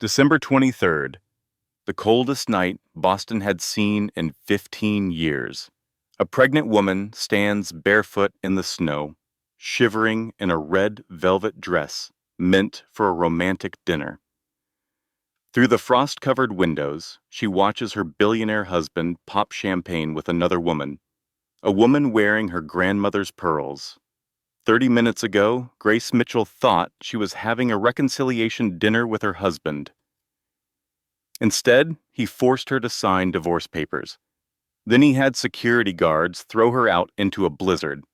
December 23rd, the coldest night Boston had seen in 15 years. A pregnant woman stands barefoot in the snow, shivering in a red velvet dress meant for a romantic dinner. Through the frost-covered windows, she watches her billionaire husband pop champagne with another woman, a woman wearing her grandmother's pearls. 30 minutes ago, Grace Mitchell thought she was having a reconciliation dinner with her husband. Instead, he forced her to sign divorce papers. Then he had security guards throw her out into a blizzard.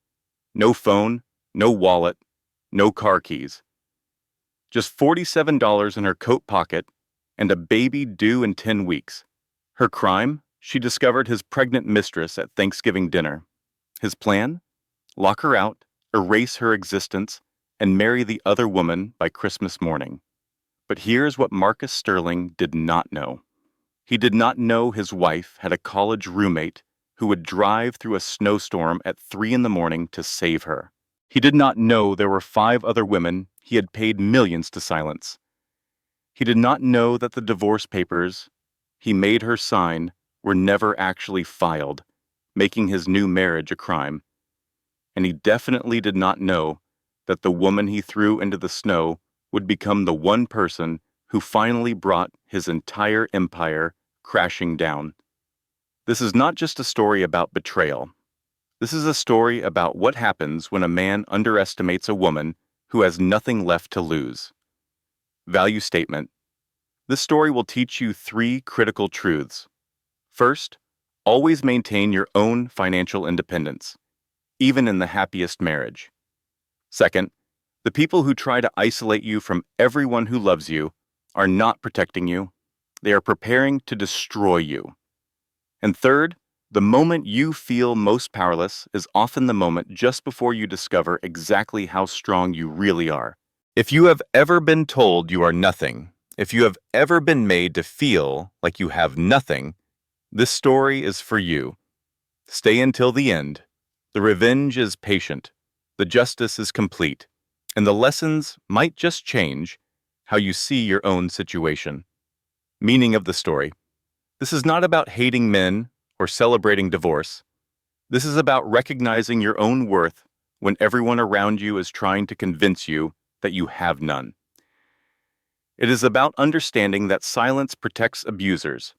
No phone, no wallet, no car keys. Just $47 in her coat pocket and a baby due in 10 weeks. Her crime? She discovered his pregnant mistress at Thanksgiving dinner. His plan? Lock her out, erase her existence, and marry the other woman by Christmas morning. But here's what Marcus Sterling did not know. He did not know his wife had a college roommate who would drive through a snowstorm at 3 in the morning to save her. He did not know there were 5 other women he had paid millions to silence. He did not know that the divorce papers he made her sign were never actually filed, making his new marriage a crime. And he definitely did not know that the woman he threw into the snow would become the one person who finally brought his entire empire crashing down. This is not just a story about betrayal. This is a story about what happens when a man underestimates a woman who has nothing left to lose. Value statement. This story will teach you 3 critical truths. First, always maintain your own financial independence, even in the happiest marriage. Second, the people who try to isolate you from everyone who loves you are not protecting you. They are preparing to destroy you. And third, the moment you feel most powerless is often the moment just before you discover exactly how strong you really are. If you have ever been told you are nothing, if you have ever been made to feel like you have nothing, this story is for you. Stay until the end. The revenge is patient. The justice is complete. And the lessons might just change how you see your own situation. Meaning of the story. This is not about hating men or celebrating divorce. This is about recognizing your own worth when everyone around you is trying to convince you that you have none. It is about understanding that silence protects abusers,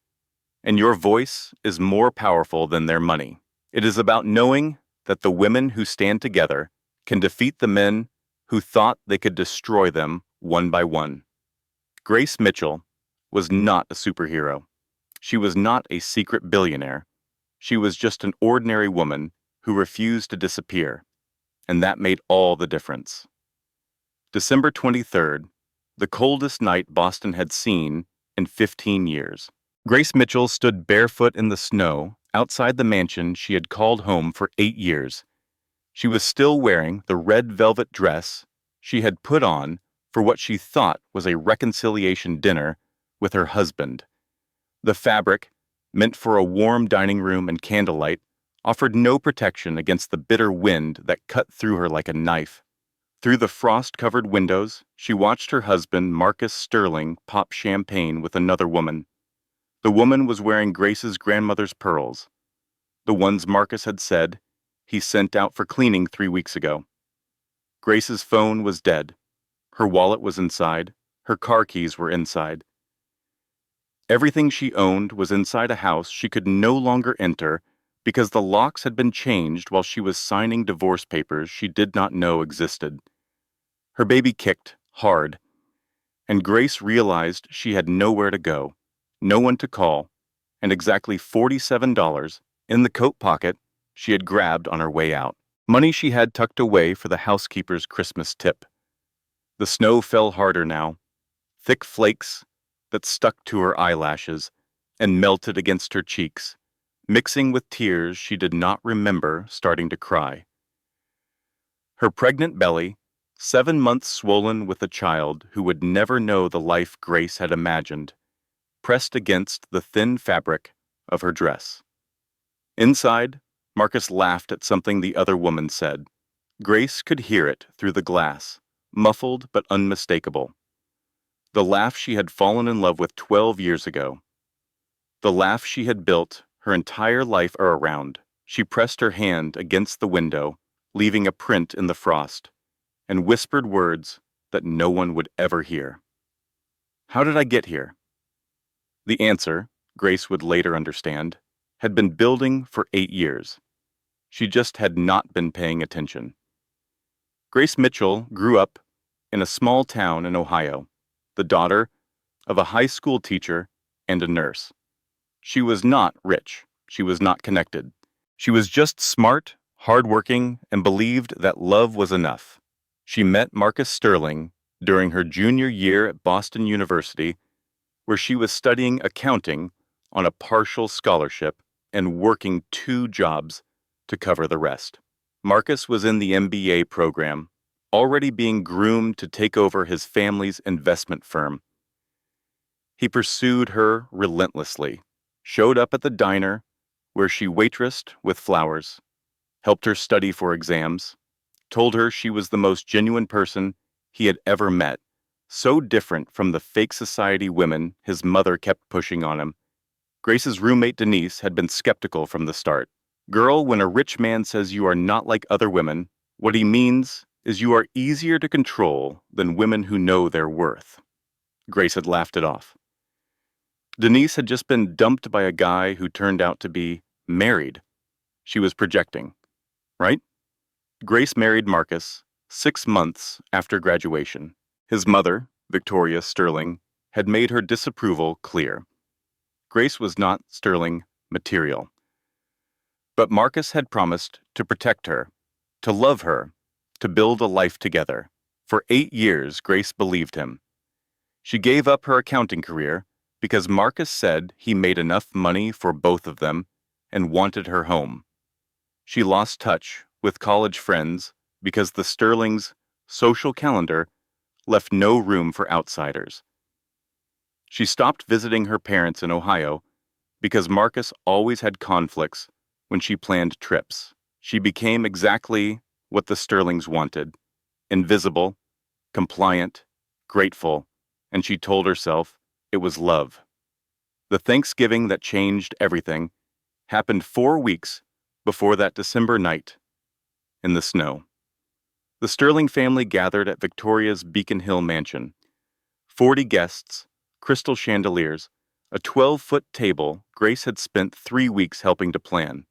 and your voice is more powerful than their money. It is about knowing that the women who stand together can defeat the men who thought they could destroy them one by one. Grace Mitchell was not a superhero. She was not a secret billionaire. She was just an ordinary woman who refused to disappear, and that made all the difference. December 23rd, the coldest night Boston had seen in 15 years. Grace Mitchell stood barefoot in the snow outside the mansion she had called home for 8 years. She was still wearing the red velvet dress she had put on for what she thought was a reconciliation dinner with her husband. The fabric, meant for a warm dining room and candlelight, offered no protection against the bitter wind that cut through her like a knife. Through the frost-covered windows, she watched her husband, Marcus Sterling, pop champagne with another woman. The woman was wearing Grace's grandmother's pearls, the ones Marcus had said he sent out for cleaning 3 weeks ago. Grace's phone was dead. Her wallet was inside. Her car keys were inside. Everything she owned was inside a house she could no longer enter because the locks had been changed while she was signing divorce papers she did not know existed. Her baby kicked hard, and Grace realized she had nowhere to go, no one to call, and exactly $47 in the coat pocket she had grabbed on her way out. Money she had tucked away for the housekeeper's Christmas tip. The snow fell harder now, thick flakes that stuck to her eyelashes and melted against her cheeks, mixing with tears she did not remember starting to cry. Her pregnant belly, 7 months swollen with a child who would never know the life Grace had imagined, pressed against the thin fabric of her dress. Inside, Marcus laughed at something the other woman said. Grace could hear it through the glass, muffled but unmistakable. The laugh she had fallen in love with 12 years ago. The laugh she had built her entire life around. She pressed her hand against the window, leaving a print in the frost, and whispered words that no one would ever hear. How did I get here? The answer, Grace would later understand, had been building for 8 years. She just had not been paying attention. Grace Mitchell grew up in a small town in Ohio, the daughter of a high school teacher and a nurse. She was not rich. She was not connected. She was just smart, hardworking, and believed that love was enough. She met Marcus Sterling during her junior year at Boston University, where she was studying accounting on a partial scholarship and working 2 jobs to cover the rest. Marcus was in the MBA program, already being groomed to take over his family's investment firm. He pursued her relentlessly, showed up at the diner where she waitressed with flowers, helped her study for exams, told her she was the most genuine person he had ever met, so different from the fake society women his mother kept pushing on him. Grace's roommate Denise had been skeptical from the start. Girl, when a rich man says you are not like other women, what he means is you are easier to control than women who know their worth. Grace had laughed it off. Denise had just been dumped by a guy who turned out to be married. She was projecting, right? Grace married Marcus 6 months after graduation. His mother, Victoria Sterling, had made her disapproval clear. Grace was not Sterling material. But Marcus had promised to protect her, to love her, to build a life together. For 8 years, Grace believed him. She gave up her accounting career because Marcus said he made enough money for both of them and wanted her home. She lost touch with college friends because the Sterlings' social calendar left no room for outsiders. She stopped visiting her parents in Ohio because Marcus always had conflicts when she planned trips. She became exactly what the Sterlings wanted: invisible, compliant, grateful, and she told herself it was love. The Thanksgiving that changed everything happened 4 weeks before that December night in the snow. The Sterling family gathered at Victoria's Beacon Hill mansion. 40 guests, crystal chandeliers, a 12-foot table Grace had spent 3 weeks helping to plan.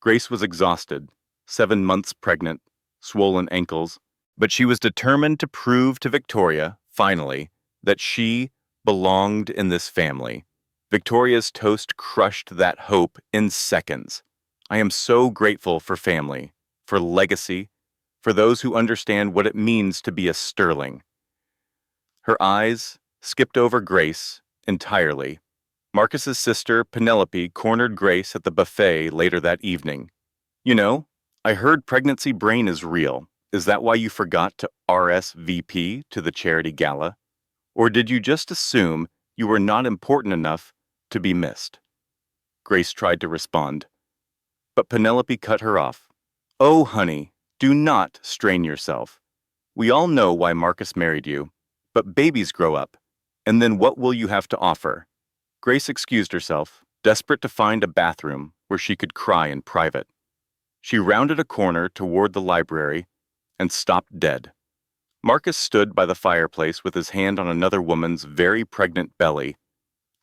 Grace was exhausted, 7 months pregnant, swollen ankles, but she was determined to prove to Victoria, finally, that she belonged in this family. Victoria's toast crushed that hope in seconds. I am so grateful for family, for legacy, for those who understand what it means to be a Sterling. Her eyes skipped over Grace entirely. Marcus's sister, Penelope, cornered Grace at the buffet later that evening. You know, I heard pregnancy brain is real. Is that why you forgot to RSVP to the charity gala? Or did you just assume you were not important enough to be missed? Grace tried to respond, but Penelope cut her off. Oh, honey, do not strain yourself. We all know why Marcus married you, but babies grow up, and then what will you have to offer? Grace excused herself, desperate to find a bathroom where she could cry in private. She rounded a corner toward the library and stopped dead. Marcus stood by the fireplace with his hand on another woman's very pregnant belly.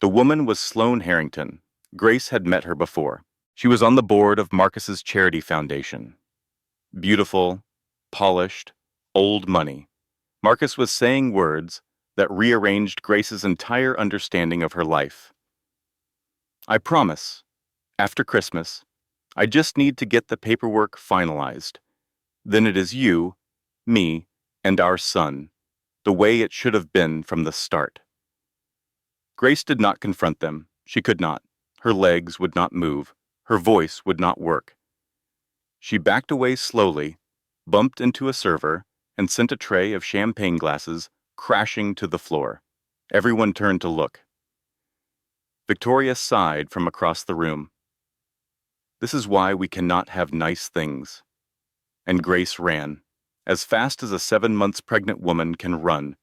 The woman was Sloane Harrington. Grace had met her before. She was on the board of Marcus's charity foundation. Beautiful, polished, old money. Marcus was saying words that rearranged Grace's entire understanding of her life. I promise, after Christmas, I just need to get the paperwork finalized. Then it is you, me, and our son, the way it should have been from the start. Grace did not confront them. She could not. Her legs would not move. Her voice would not work. She backed away slowly, bumped into a server, and sent a tray of champagne glasses crashing to the floor. Everyone turned to look. Victoria sighed from across the room. This is why we cannot have nice things. And Grace ran, as fast as a 7 months pregnant woman can run,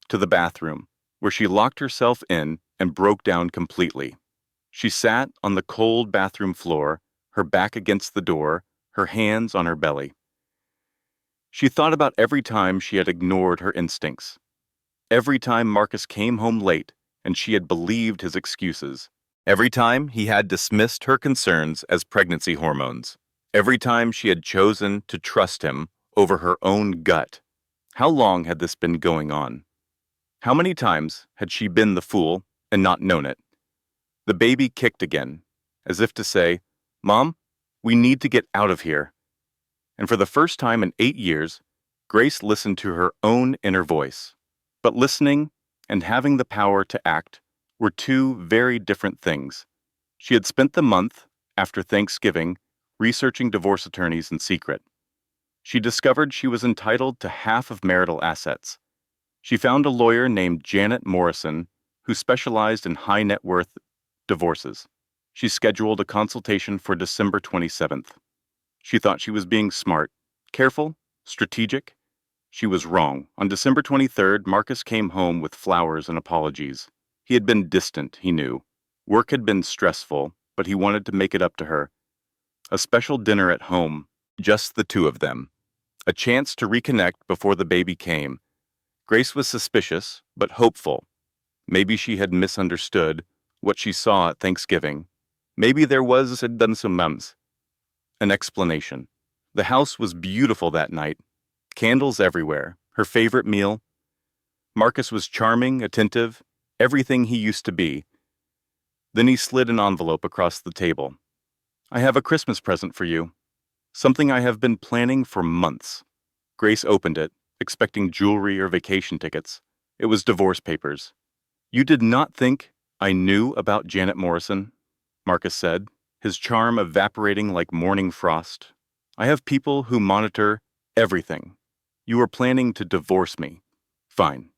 to the bathroom, where she locked herself in and broke down completely. She sat on the cold bathroom floor, her back against the door, her hands on her belly. She thought about every time she had ignored her instincts, every time Marcus came home late and she had believed his excuses, every time he had dismissed her concerns as pregnancy hormones, every time she had chosen to trust him over her own gut. How long had this been going on? How many times had she been the fool and not known it? The baby kicked again, as if to say, "Mom, we need to get out of here." And for the first time in 8 years, Grace listened to her own inner voice. But listening and having the power to act were two very different things. She had spent the month after Thanksgiving researching divorce attorneys in secret. She discovered she was entitled to half of marital assets. She found a lawyer named Janet Morrison who specialized in high net worth divorces. She scheduled a consultation for December 27th. She thought she was being smart, careful, strategic. She was wrong. On December 23rd, Marcus came home with flowers and apologies. He had been distant, he knew. Work had been stressful, but he wanted to make it up to her. A special dinner at home, just the two of them. A chance to reconnect before the baby came. Grace was suspicious, but hopeful. Maybe she had misunderstood what she saw at Thanksgiving. Maybe there was done some mums. An explanation. The house was beautiful that night. Candles everywhere. Her favorite meal. Marcus was charming, attentive, everything he used to be. Then he slid an envelope across the table. "I have a Christmas present for you. Something I have been planning for months." Grace opened it, expecting jewelry or vacation tickets. It was divorce papers. "You did not think I knew about Janet Morrison?" Marcus said, his charm evaporating like morning frost. "I have people who monitor everything. You are planning to divorce me. Fine.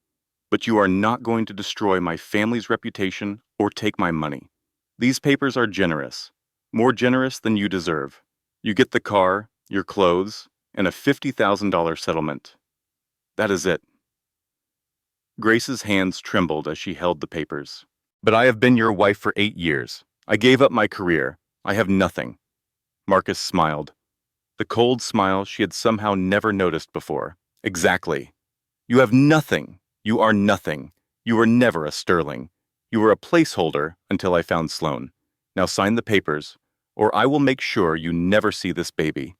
But you are not going to destroy my family's reputation or take my money. These papers are generous, more generous than you deserve. You get the car, your clothes, and a $50,000 settlement. That is it." Grace's hands trembled as she held the papers. "But I have been your wife for 8 years. I gave up my career. I have nothing." Marcus smiled. The cold smile she had somehow never noticed before. "Exactly. You have nothing. You are nothing. You were never a sterling. You were a placeholder until I found Sloan. Now sign the papers, or I will make sure you never see this baby."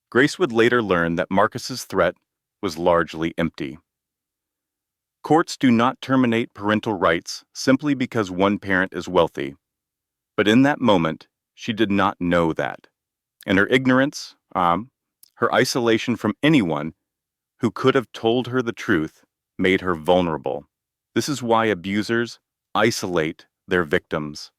Grace would later learn that Marcus's threat was largely empty. Courts do not terminate parental rights simply because one parent is wealthy. But in that moment, she did not know that. And her ignorance, her isolation from anyone who could have told her the truth, made her vulnerable. This is why abusers isolate their victims.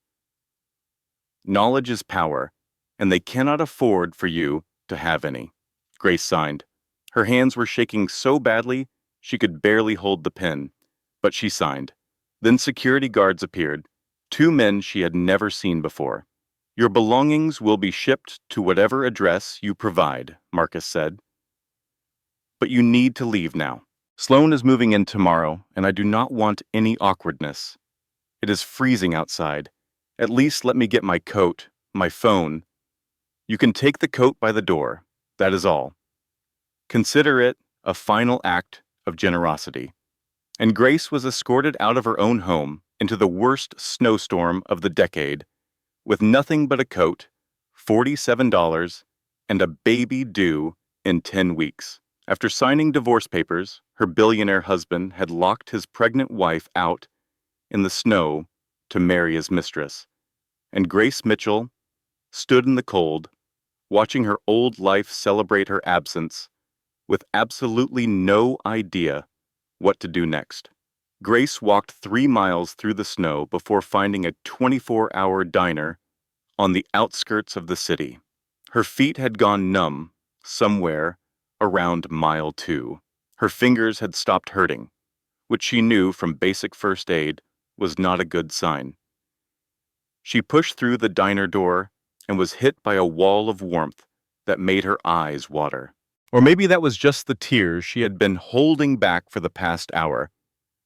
Knowledge is power, and they cannot afford for you to have any. Grace signed. Her hands were shaking so badly she could barely hold the pen, but she signed. Then security guards appeared, two men she had never seen before. "Your belongings will be shipped to whatever address you provide," Marcus said. "But you need to leave now. Sloan is moving in tomorrow, and I do not want any awkwardness. It is freezing outside. At least let me get my coat, my phone. You can take the coat by the door. That is all." Consider it a final act of generosity. And Grace was escorted out of her own home into the worst snowstorm of the decade, with nothing but a coat, $47, and a baby due in 10 weeks. After signing divorce papers, her billionaire husband had locked his pregnant wife out in the snow to marry his mistress. And Grace Mitchell stood in the cold, watching her old life celebrate her absence, with absolutely no idea what to do next. Grace walked 3 miles through the snow before finding a 24-hour diner on the outskirts of the city. Her feet had gone numb somewhere around mile 2. Her fingers had stopped hurting, which she knew from basic first aid was not a good sign. She pushed through the diner door and was hit by a wall of warmth that made her eyes water. Or maybe that was just the tears she had been holding back for the past hour.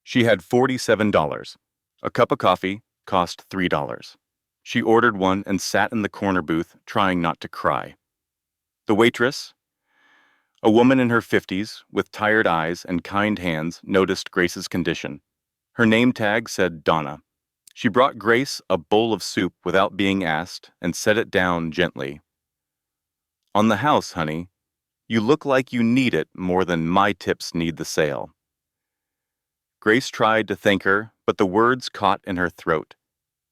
She had $47. A cup of coffee cost $3. She ordered one and sat in the corner booth, trying not to cry. The waitress, a woman in her 50s with tired eyes and kind hands, noticed Grace's condition. Her name tag said Donna. She brought Grace a bowl of soup without being asked and set it down gently. "On the house, honey. You look like you need it more than my tips need the sale." Grace tried to thank her, but the words caught in her throat.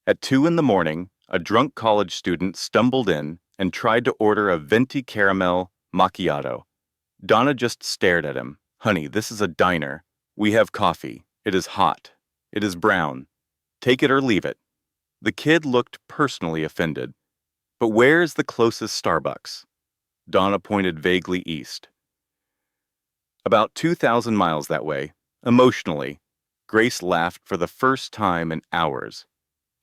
At 2 in the morning, a drunk college student stumbled in and tried to order a venti caramel macchiato. Donna just stared at him. "Honey, this is a diner. We have coffee. It is hot. It is brown. Take it or leave it." The kid looked personally offended. "But where's the closest Starbucks?" Donna pointed vaguely east. "About 2,000 miles that way." Emotionally, Grace laughed for the first time in hours.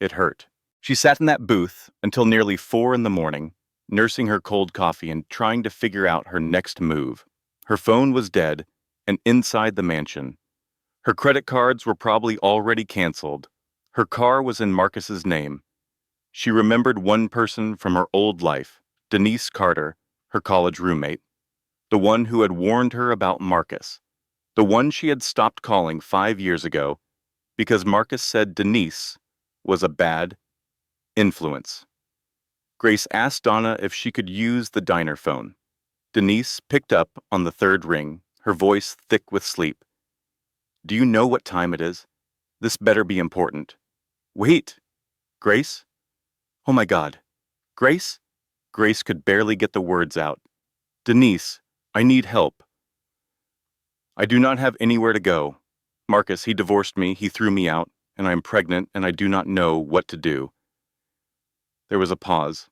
It hurt. She sat in that booth until nearly 4 in the morning, nursing her cold coffee and trying to figure out her next move. Her phone was dead and inside the mansion. Her credit cards were probably already canceled. Her car was in Marcus's name. She remembered one person from her old life, Denise Carter, her college roommate, the one who had warned her about Marcus, the one she had stopped calling 5 years ago because Marcus said Denise was a bad influence. Grace asked Donna if she could use the diner phone. Denise picked up on the third ring, her voice thick with sleep. "Do you know what time it is? This better be important." "Wait, Grace? Oh my God. Grace?" Grace could barely get the words out. "Denise, I need help. I do not have anywhere to go. Marcus, he divorced me, he threw me out, and I am pregnant, and I do not know what to do." There was a pause.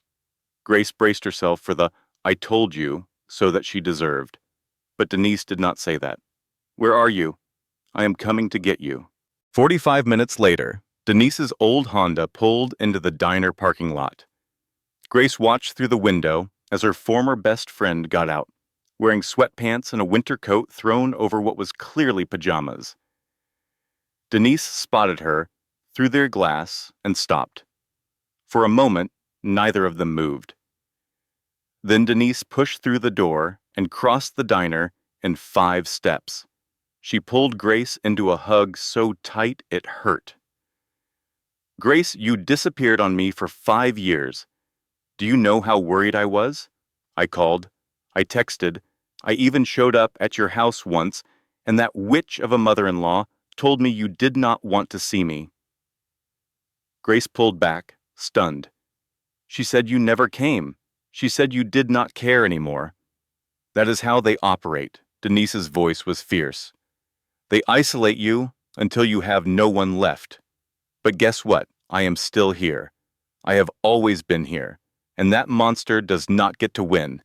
Grace braced herself for the "I told you" so that she deserved. But Denise did not say that. "Where are you? I am coming to get you." 45 minutes later, Denise's old Honda pulled into the diner parking lot. Grace watched through the window as her former best friend got out, wearing sweatpants and a winter coat thrown over what was clearly pajamas. Denise spotted her through their glass and stopped. For a moment, neither of them moved. Then Denise pushed through the door and crossed the diner in 5 steps. She pulled Grace into a hug so tight it hurt. "Grace, you disappeared on me for 5 years. Do you know how worried I was? I called. I texted. I even showed up at your house once, and that witch of a mother-in-law told me you did not want to see me." Grace pulled back, stunned. "She said you never came. She said you did not care anymore." "That is how they operate." Denise's voice was fierce. "They isolate you until you have no one left. But guess what? I am still here. I have always been here, and that monster does not get to win.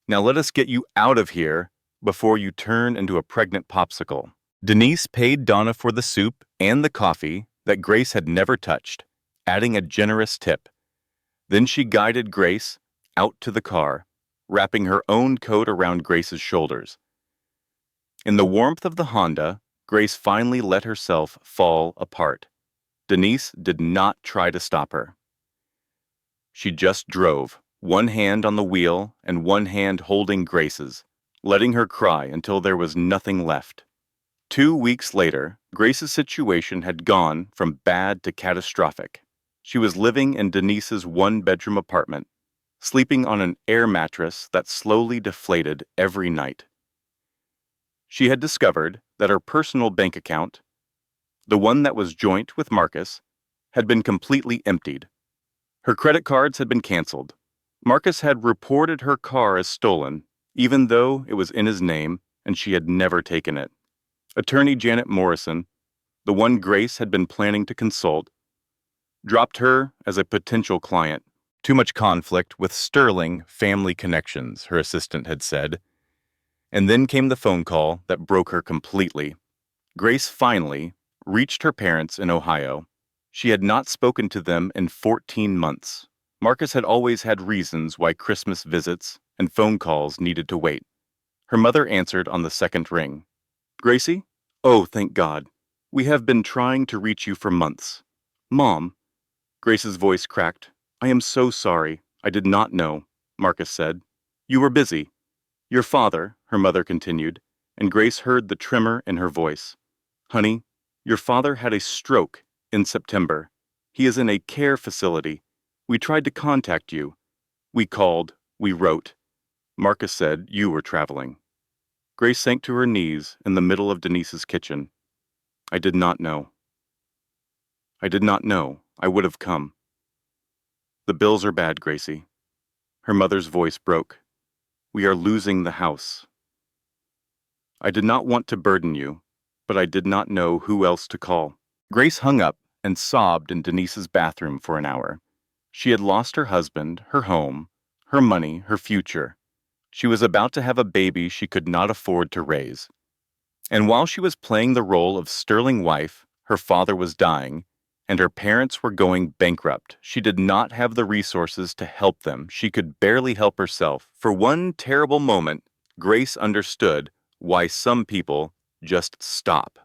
Now let us get you out of here before you turn into a pregnant popsicle." Denise paid Donna for the soup and the coffee that Grace had never touched, adding a generous tip. Then she guided Grace out to the car, wrapping her own coat around Grace's shoulders. In the warmth of the Honda, Grace finally let herself fall apart. Denise did not try to stop her. She just drove, one hand on the wheel and one hand holding Grace's, letting her cry until there was nothing left. 2 weeks later, Grace's situation had gone from bad to catastrophic. She was living in Denise's one-bedroom apartment, sleeping on an air mattress that slowly deflated every night. She had discovered that her personal bank account, the one that was joint with Marcus, had been completely emptied. Her credit cards had been canceled. Marcus had reported her car as stolen, even though it was in his name and she had never taken it. Attorney Janet Morrison, the one Grace had been planning to consult, dropped her as a potential client. Too much conflict with sterling family connections, her assistant had said. And then came the phone call that broke her completely. Grace finally reached her parents in Ohio. She had not spoken to them in 14 months. Marcus had always had reasons why Christmas visits and phone calls needed to wait. Her mother answered on the second ring. "Gracie? Oh, thank God. We have been trying to reach you for months. Mom, Grace's voice cracked. I am so sorry. I did not know, Marcus said. You were busy. Your father, her mother continued, and Grace heard the tremor in her voice. Honey, your father had a stroke in September. He is in a care facility. We tried to contact you. We called. We wrote. Marcus said you were traveling. Grace sank to her knees in the middle of Denise's kitchen. I did not know. I did not know. I would have come. The bills are bad, Gracie. Her mother's voice broke. We are losing the house. I did not want to burden you, but I did not know who else to call. Grace hung up and sobbed in Denise's bathroom for an hour. She had lost her husband, her home, her money, her future. She was about to have a baby she could not afford to raise. And while she was playing the role of sterling wife, her father was dying, and her parents were going bankrupt. She did not have the resources to help them. She could barely help herself. For one terrible moment, Grace understood why some people just stop.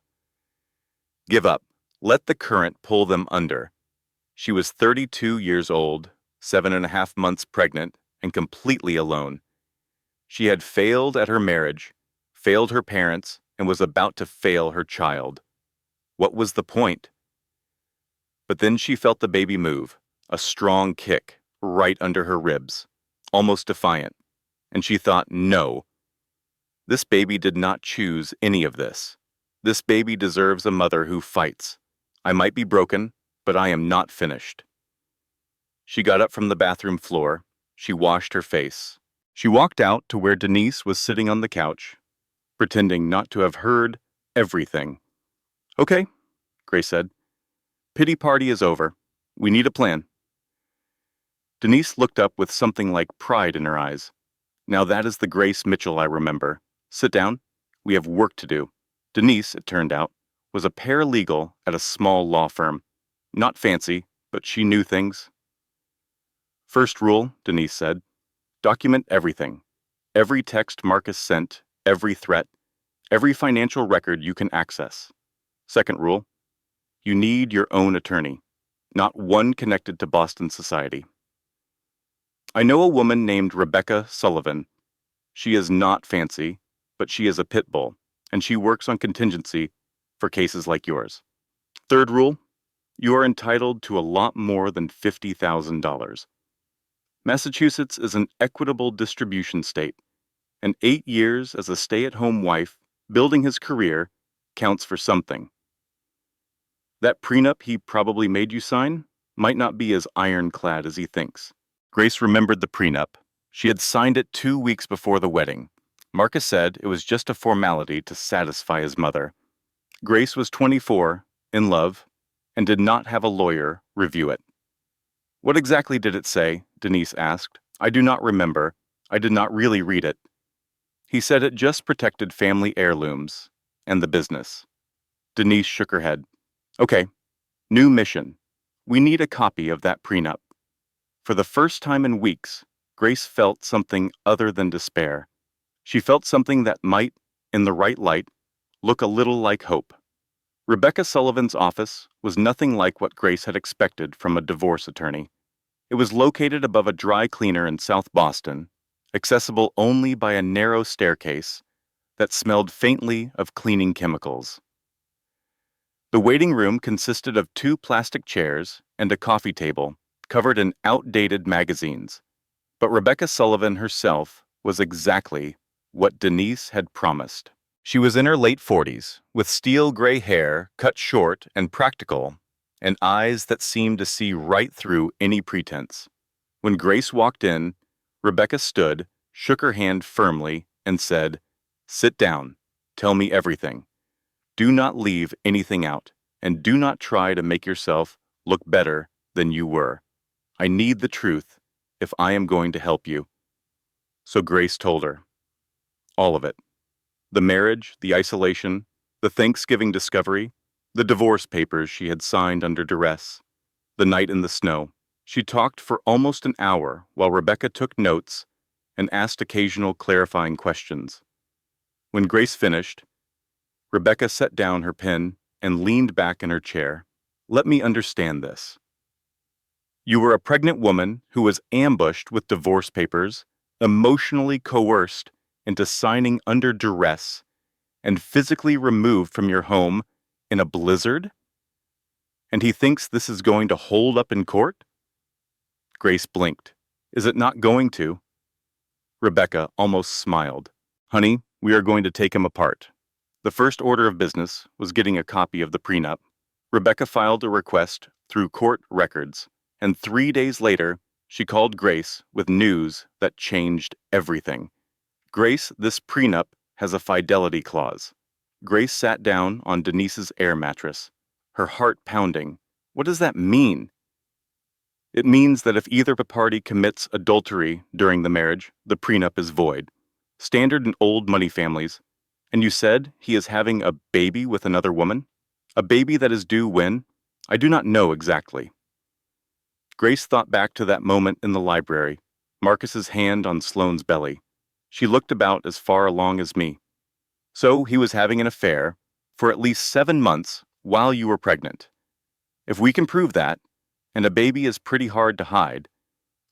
Give up. Let the current pull them under. She was 32 years old, 7.5 months pregnant, and completely alone. She had failed at her marriage, failed her parents, and was about to fail her child. What was the point? But then she felt the baby move, a strong kick, right under her ribs, almost defiant. And she thought, no. This baby did not choose any of this. This baby deserves a mother who fights. I might be broken, but I am not finished. She got up from the bathroom floor. She washed her face. She walked out to where Denise was sitting on the couch, pretending not to have heard everything. Okay, Grace said. Pity party is over. We need a plan. Denise looked up with something like pride in her eyes. Now that is the Grace Mitchell I remember. Sit down. We have work to do. Denise, it turned out, was a paralegal at a small law firm. Not fancy, but she knew things. First rule, Denise said, document everything. Every text Marcus sent, every threat, every financial record you can access. Second rule, you need your own attorney, not one connected to Boston society. I know a woman named Rebecca Sullivan. She is not fancy, but she is a pit bull, and she works on contingency for cases like yours. Third rule, you are entitled to a lot more than $50,000. Massachusetts is an equitable distribution state, and 8 years as a stay-at-home wife building his career counts for something. That prenup he probably made you sign might not be as ironclad as he thinks. Grace remembered the prenup. She had signed it 2 weeks before the wedding. Marcus said it was just a formality to satisfy his mother. Grace was 24, in love, and did not have a lawyer review it. What exactly did it say? Denise asked. I do not remember. I did not really read it. He said it just protected family heirlooms and the business. Denise shook her head. Okay, new mission. We need a copy of that prenup. For the first time in weeks, Grace felt something other than despair. She felt something that might, in the right light, look a little like hope. Rebecca Sullivan's office was nothing like what Grace had expected from a divorce attorney. It was located above a dry cleaner in South Boston, accessible only by a narrow staircase that smelled faintly of cleaning chemicals. The waiting room consisted of 2 plastic chairs and a coffee table covered in outdated magazines. But Rebecca Sullivan herself was exactly what Denise had promised. She was in her late 40s, with steel gray hair cut short and practical, and eyes that seemed to see right through any pretense. When Grace walked in, Rebecca stood, shook her hand firmly, and said, Sit down. Tell me everything. Do not leave anything out, and do not try to make yourself look better than you were. I need the truth if I am going to help you. So Grace told her. All of it. The marriage, the isolation, the Thanksgiving discovery, the divorce papers she had signed under duress, the night in the snow. She talked for almost an hour while Rebecca took notes and asked occasional clarifying questions. When Grace finished, Rebecca set down her pen and leaned back in her chair. Let me understand this. You were a pregnant woman who was ambushed with divorce papers, emotionally coerced into signing under duress, and physically removed from your home in a blizzard? And he thinks this is going to hold up in court? Grace blinked. Is it not going to? Rebecca almost smiled. Honey, we are going to take him apart. The first order of business was getting a copy of the prenup. Rebecca filed a request through court records, and 3 days later, she called Grace with news that changed everything. Grace, this prenup has a fidelity clause. Grace sat down on Denise's air mattress, her heart pounding. What does that mean? It means that if either party commits adultery during the marriage, the prenup is void. Standard in old money families. And you said he is having a baby with another woman? A baby that is due when? I do not know exactly. Grace thought back to that moment in the library, Marcus's hand on Sloane's belly. She looked about as far along as me. So he was having an affair for at least 7 months while you were pregnant. If we can prove that, and a baby is pretty hard to hide,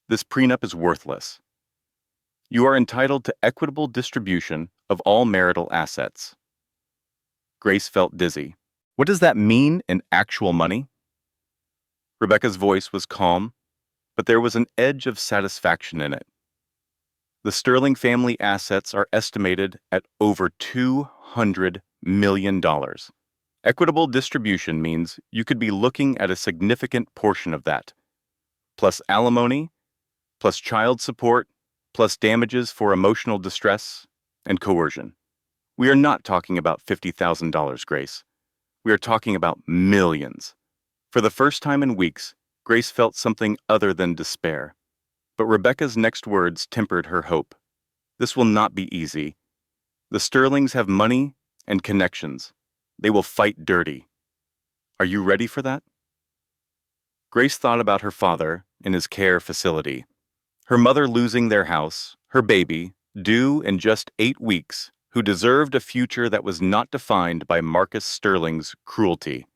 this prenup is worthless. You are entitled to equitable distribution of all marital assets. Grace felt dizzy. What does that mean in actual money? Rebecca's voice was calm, but there was an edge of satisfaction in it. The Sterling family assets are estimated at over $200 million. Equitable distribution means you could be looking at a significant portion of that, plus alimony, plus child support, plus damages for emotional distress and coercion. We are not talking about $50,000, Grace. We are talking about millions. For the first time in weeks, Grace felt something other than despair. But Rebecca's next words tempered her hope. This will not be easy. The Sterlings have money and connections. They will fight dirty. Are you ready for that? Grace thought about her father in his care facility, her mother losing their house, her baby, due in just 8 weeks, who deserved a future that was not defined by Marcus Sterling's cruelty.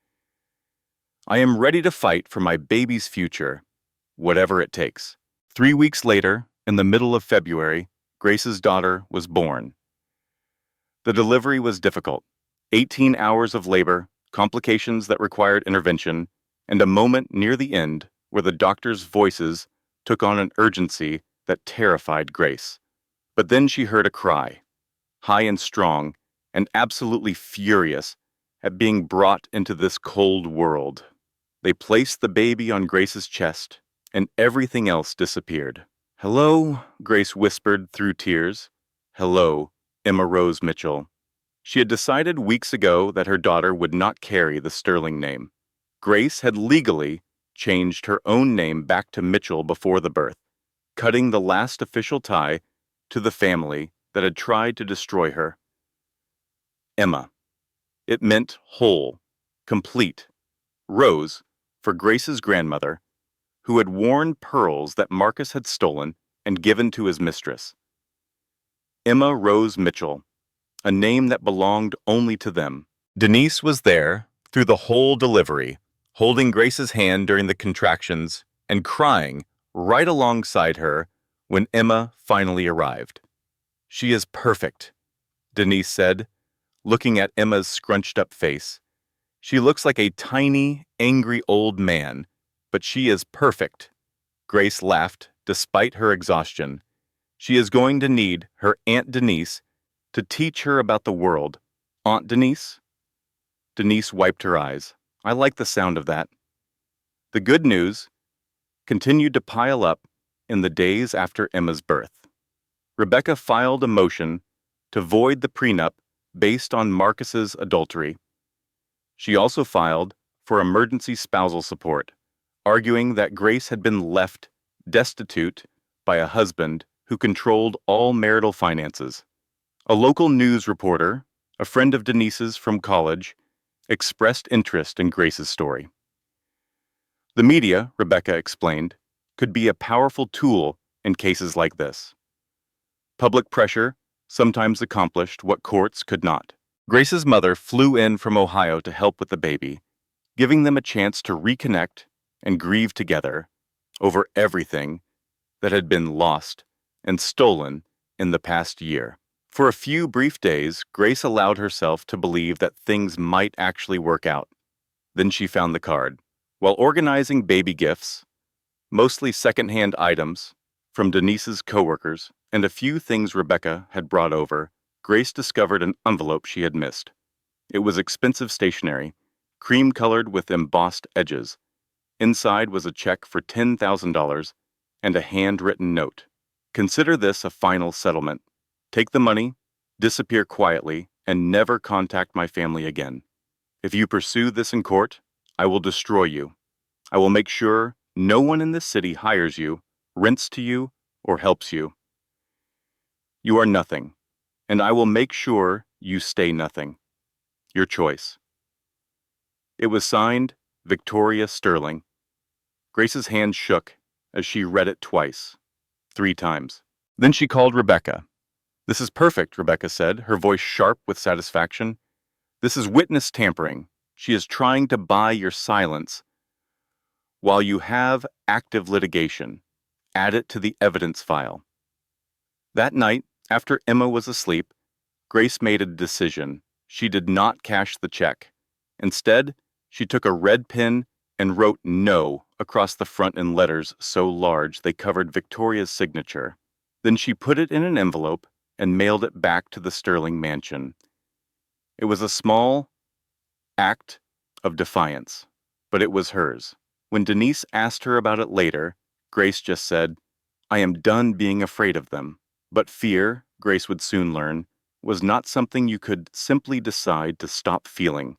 I am ready to fight for my baby's future, whatever it takes. 3 weeks later, in the middle of February, Grace's daughter was born. The delivery was difficult. 18 hours of labor, complications that required intervention, and a moment near the end where the doctor's voices took on an urgency that terrified Grace. But then she heard a cry, high and strong, and absolutely furious at being brought into this cold world. They placed the baby on Grace's chest, and everything else disappeared. Hello, Grace whispered through tears. Hello, Emma Rose Mitchell. She had decided weeks ago that her daughter would not carry the Sterling name. Grace had legally changed her own name back to Mitchell before the birth, cutting the last official tie to the family that had tried to destroy her. Emma. It meant whole, complete. Rose, for Grace's grandmother, who had worn pearls that Marcus had stolen and given to his mistress. Emma Rose Mitchell, a name that belonged only to them. Denise was there through the whole delivery, holding Grace's hand during the contractions and crying right alongside her when Emma finally arrived. She is perfect, Denise said, looking at Emma's scrunched-up face. She looks like a tiny, angry old man, but she is perfect. Grace laughed despite her exhaustion. She is going to need her Aunt Denise to teach her about the world. Aunt Denise? Denise wiped her eyes. I like the sound of that. The good news continued to pile up in the days after Emma's birth. Rebecca filed a motion to void the prenup based on Marcus's adultery. She also filed for emergency spousal support, arguing that Grace had been left destitute by a husband who controlled all marital finances. A local news reporter, a friend of Denise's from college, expressed interest in Grace's story. The media, Rebecca explained, could be a powerful tool in cases like this. Public pressure sometimes accomplished what courts could not. Grace's mother flew in from Ohio to help with the baby, giving them a chance to reconnect and grieve together over everything that had been lost and stolen in the past year. For a few brief days, Grace allowed herself to believe that things might actually work out. Then she found the card. While organizing baby gifts, mostly secondhand items from Denise's coworkers and a few things Rebecca had brought over, Grace discovered an envelope she had missed. It was expensive stationery, cream-colored with embossed edges. Inside was a check for $10,000 and a handwritten note. Consider this a final settlement. Take the money, disappear quietly, and never contact my family again. If you pursue this in court, I will destroy you. I will make sure no one in this city hires you, rents to you, or helps you. You are nothing, and I will make sure you stay nothing. Your choice. It was signed Victoria Sterling. Grace's hand shook as she read it twice, 3 times. Then she called Rebecca. "This is perfect," Rebecca said, her voice sharp with satisfaction. "This is witness tampering. She is trying to buy your silence while you have active litigation. Add it to the evidence file." That night, after Emma was asleep, Grace made a decision. She did not cash the check. Instead, she took a red pen and wrote "No" across the front in letters so large they covered Victoria's signature. Then she put it in an envelope and mailed it back to the Sterling mansion. It was a small act of defiance, but it was hers. When Denise asked her about it later, Grace just said, "I am done being afraid of them." But fear, Grace would soon learn, was not something you could simply decide to stop feeling.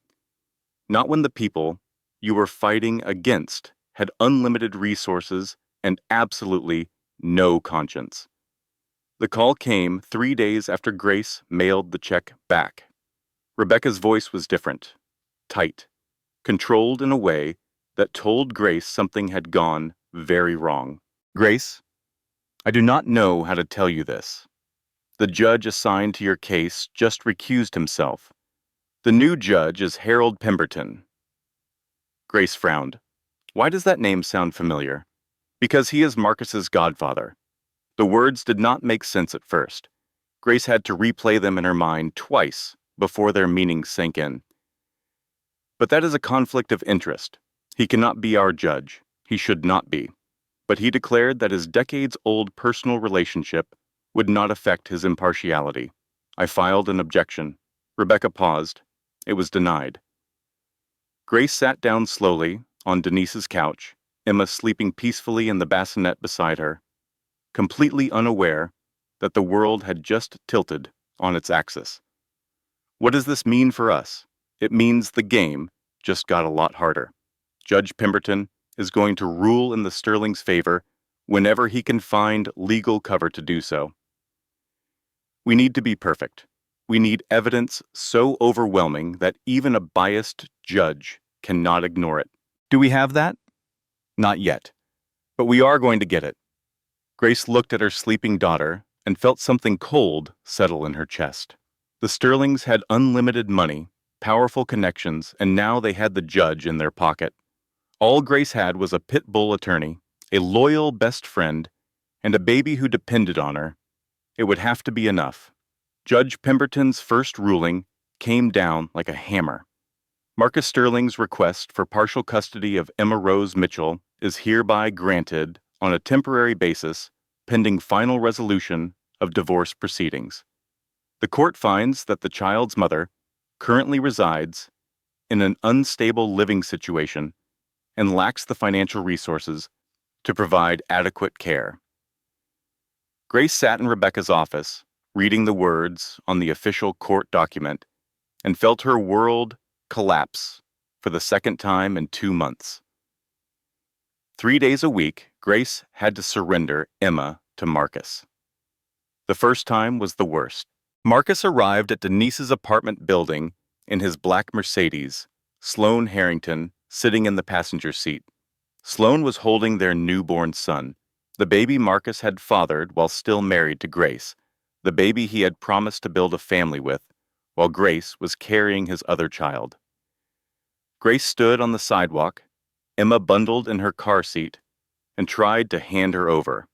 Not when the people you were fighting against had unlimited resources and absolutely no conscience. The call came 3 days after Grace mailed the check back. Rebecca's voice was different, tight, controlled in a way that told Grace something had gone very wrong. "Grace, I do not know how to tell you this. The judge assigned to your case just recused himself. The new judge is Harold Pemberton." Grace frowned. Why does that name sound familiar? Because he is Marcus's godfather. The words did not make sense at first. Grace had to replay them in her mind twice before their meaning sank in. "But that is a conflict of interest. He cannot be our judge. He should not be." But he declared that his decades-old personal relationship would not affect his impartiality. I filed an objection. Rebecca paused. It was denied. Grace sat down slowly on Denise's couch, Emma sleeping peacefully in the bassinet beside her, completely unaware that the world had just tilted on its axis. What does this mean for us? It means the game just got a lot harder. Judge Pemberton is going to rule in the Sterling's favor whenever he can find legal cover to do so. We need to be perfect. We need evidence so overwhelming that even a biased judge cannot ignore it. Do we have that? Not yet. But we are going to get it. Grace looked at her sleeping daughter and felt something cold settle in her chest. The Sterlings had unlimited money, powerful connections, and now they had the judge in their pocket. All Grace had was a pit bull attorney, a loyal best friend, and a baby who depended on her. It would have to be enough. Judge Pemberton's first ruling came down like a hammer. Marcus Sterling's request for partial custody of Emma Rose Mitchell is hereby granted on a temporary basis, pending final resolution of divorce proceedings. The court finds that the child's mother currently resides in an unstable living situation and lacks the financial resources to provide adequate care. Grace sat in Rebecca's office, reading the words on the official court document, and felt her world collapse for the second time in 2 months. 3 days a week, Grace had to surrender Emma to Marcus. The first time was the worst. Marcus arrived at Denise's apartment building in his black Mercedes, Sloane Harrington sitting in the passenger seat. Sloane was holding their newborn son, the baby Marcus had fathered while still married to Grace, the baby he had promised to build a family with, while Grace was carrying his other child. Grace stood on the sidewalk, Emma bundled in her car seat, and tried to hand her over.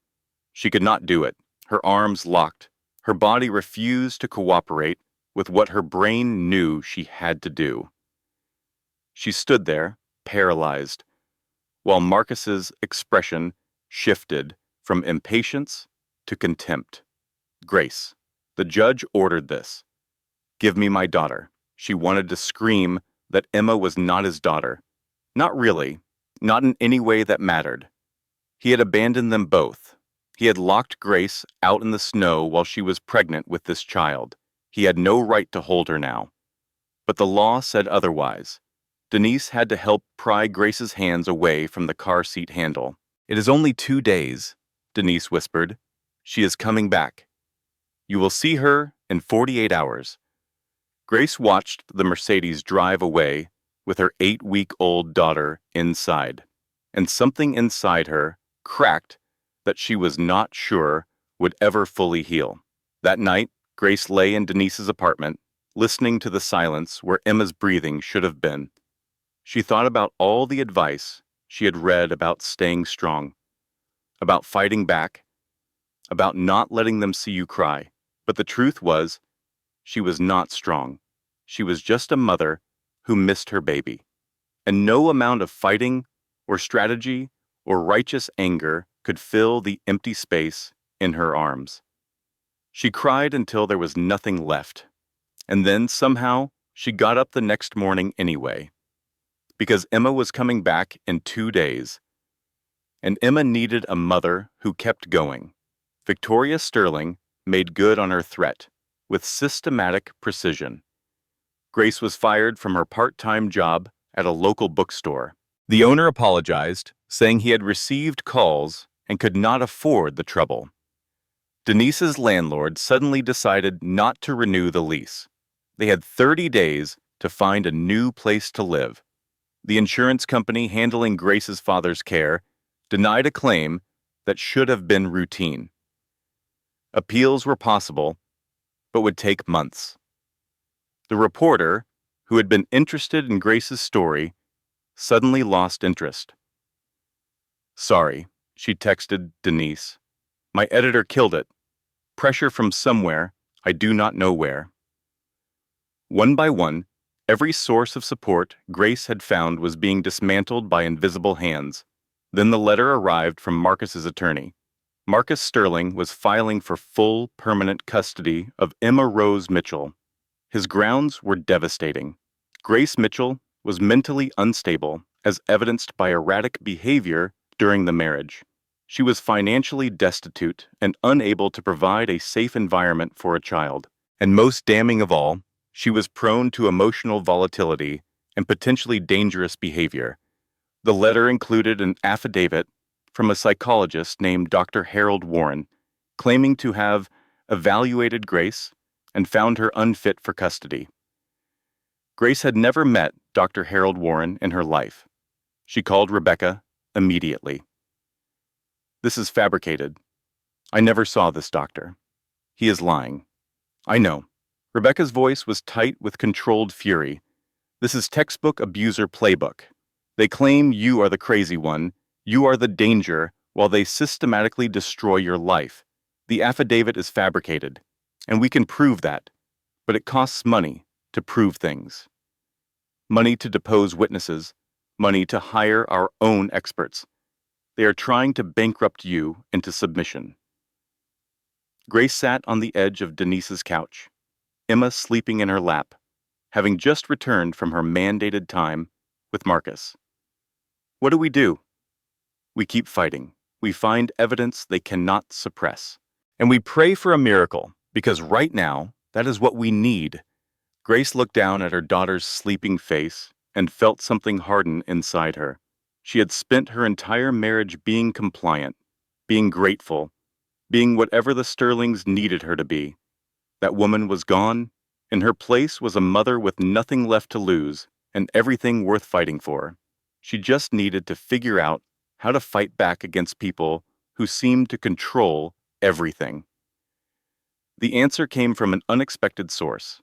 She could not do it. Her arms locked. Her body refused to cooperate with what her brain knew she had to do. She stood there, paralyzed, while Marcus's expression shifted from impatience to contempt. Grace, the judge ordered this. Give me my daughter. She wanted to scream that Emma was not his daughter. Not really. Not in any way that mattered. He had abandoned them both. He had locked Grace out in the snow while she was pregnant with this child. He had no right to hold her now. But the law said otherwise. Denise had to help pry Grace's hands away from the car seat handle. It is only 2 days, Denise whispered. She is coming back. You will see her in 48 hours. Grace watched the Mercedes drive away with her 8-week-old daughter inside, and something inside her cracked that she was not sure would ever fully heal. That night, Grace lay in Denise's apartment, listening to the silence where Emma's breathing should have been. She thought about all the advice she had read about staying strong, about fighting back, about not letting them see you cry. But the truth was, she was not strong. She was just a mother who missed her baby. And no amount of fighting or strategy or righteous anger could fill the empty space in her arms. She cried until there was nothing left. And then, somehow, she got up the next morning anyway. Because Emma was coming back in 2 days. And Emma needed a mother who kept going. Victoria Sterling made good on her threat, with systematic precision. Grace was fired from her part-time job at a local bookstore. The owner apologized, saying he had received calls and could not afford the trouble. Denise's landlord suddenly decided not to renew the lease. They had 30 days to find a new place to live. The insurance company handling Grace's father's care denied a claim that should have been routine. Appeals were possible, but would take months. The reporter, who had been interested in Grace's story, suddenly lost interest. Sorry, she texted Denise. My editor killed it. Pressure from somewhere, I do not know where. One by one, every source of support Grace had found was being dismantled by invisible hands. Then the letter arrived from Marcus's attorney. Marcus Sterling was filing for full permanent custody of Emma Rose Mitchell. His grounds were devastating. Grace Mitchell was mentally unstable, as evidenced by erratic behavior during the marriage. She was financially destitute and unable to provide a safe environment for a child. And most damning of all, she was prone to emotional volatility and potentially dangerous behavior. The letter included an affidavit from a psychologist named Dr. Harold Warren, claiming to have evaluated Grace and found her unfit for custody. Grace had never met Dr. Harold Warren in her life. She called Rebecca immediately. This is fabricated. I never saw this doctor. He is lying. I know. Rebecca's voice was tight with controlled fury. This is textbook abuser playbook. They claim you are the crazy one. You are the danger, while they systematically destroy your life. The affidavit is fabricated, and we can prove that, but it costs money to prove things. Money to depose witnesses, money to hire our own experts. They are trying to bankrupt you into submission. Grace sat on the edge of Denise's couch, Emma sleeping in her lap, having just returned from her mandated time with Marcus. What do we do? We keep fighting. We find evidence they cannot suppress. And we pray for a miracle, because right now, that is what we need. Grace looked down at her daughter's sleeping face and felt something harden inside her. She had spent her entire marriage being compliant, being grateful, being whatever the Sterlings needed her to be. That woman was gone. In her place was a mother with nothing left to lose and everything worth fighting for. She just needed to figure out how to fight back against people who seemed to control everything. The answer came from an unexpected source.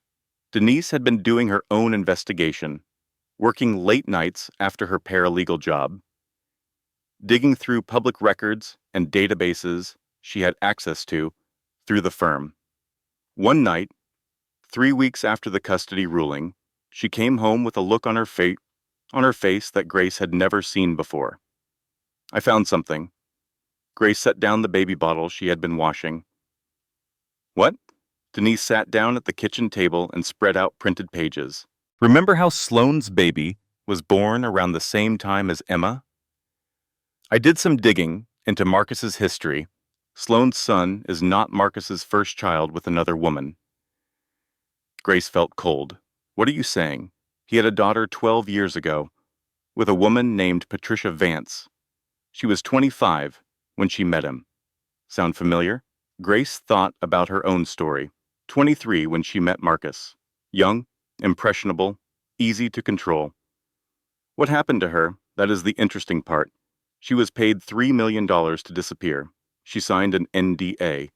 Denise had been doing her own investigation, working late nights after her paralegal job, digging through public records and databases she had access to through the firm. One night, 3 weeks after the custody ruling, she came home with a look on her face that Grace had never seen before. "I found something." Grace set down the baby bottle she had been washing. "What?" Denise sat down at the kitchen table and spread out printed pages. "Remember how Sloane's baby was born around the same time as Emma?" I did some digging into Marcus's history. Sloane's son is not Marcus's first child with another woman. Grace felt cold. "What are you saying? He had a daughter 12 years ago, with a woman named Patricia Vance. She was 25 when she met him. Sound familiar?" Grace thought about her own story. 23 when she met Marcus. Young, impressionable, easy to control. What happened to her? That is the interesting part. She was paid $3 million to disappear. She signed an NDA.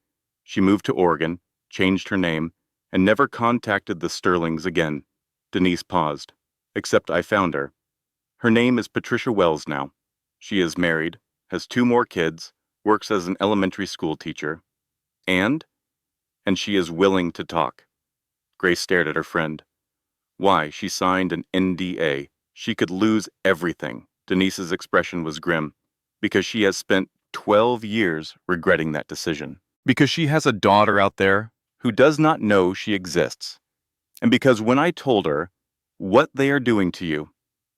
She moved to Oregon, changed her name, and never contacted the Sterlings again. Denise paused. "Except I found her. Her name is Patricia Wells now. She is married, has 2 more kids, works as an elementary school teacher. And she is willing to talk." Grace stared at her friend. "Why, she signed an NDA. She could lose everything." Denise's expression was grim. "Because she has spent 12 years regretting that decision. Because she has a daughter out there who does not know she exists. And because when I told her what they are doing to you,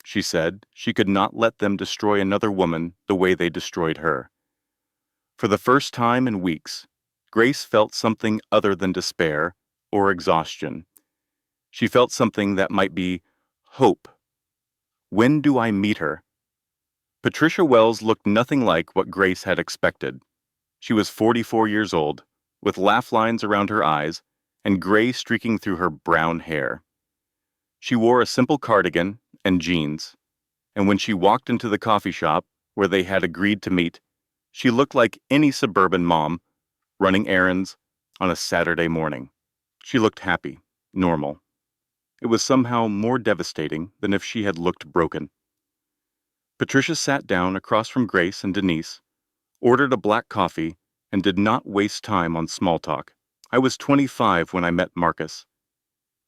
she said she could not let them destroy another woman the way they destroyed her." For the first time in weeks, Grace felt something other than despair or exhaustion. She felt something that might be hope. When do I meet her? Patricia Wells looked nothing like what Grace had expected. She was 44 years old, with laugh lines around her eyes and gray streaking through her brown hair. She wore a simple cardigan and jeans, and when she walked into the coffee shop where they had agreed to meet, she looked like any suburban mom running errands on a Saturday morning. She looked happy, normal. It was somehow more devastating than if she had looked broken. Patricia sat down across from Grace and Denise, ordered a black coffee, and did not waste time on small talk. "I was 25 when I met Marcus.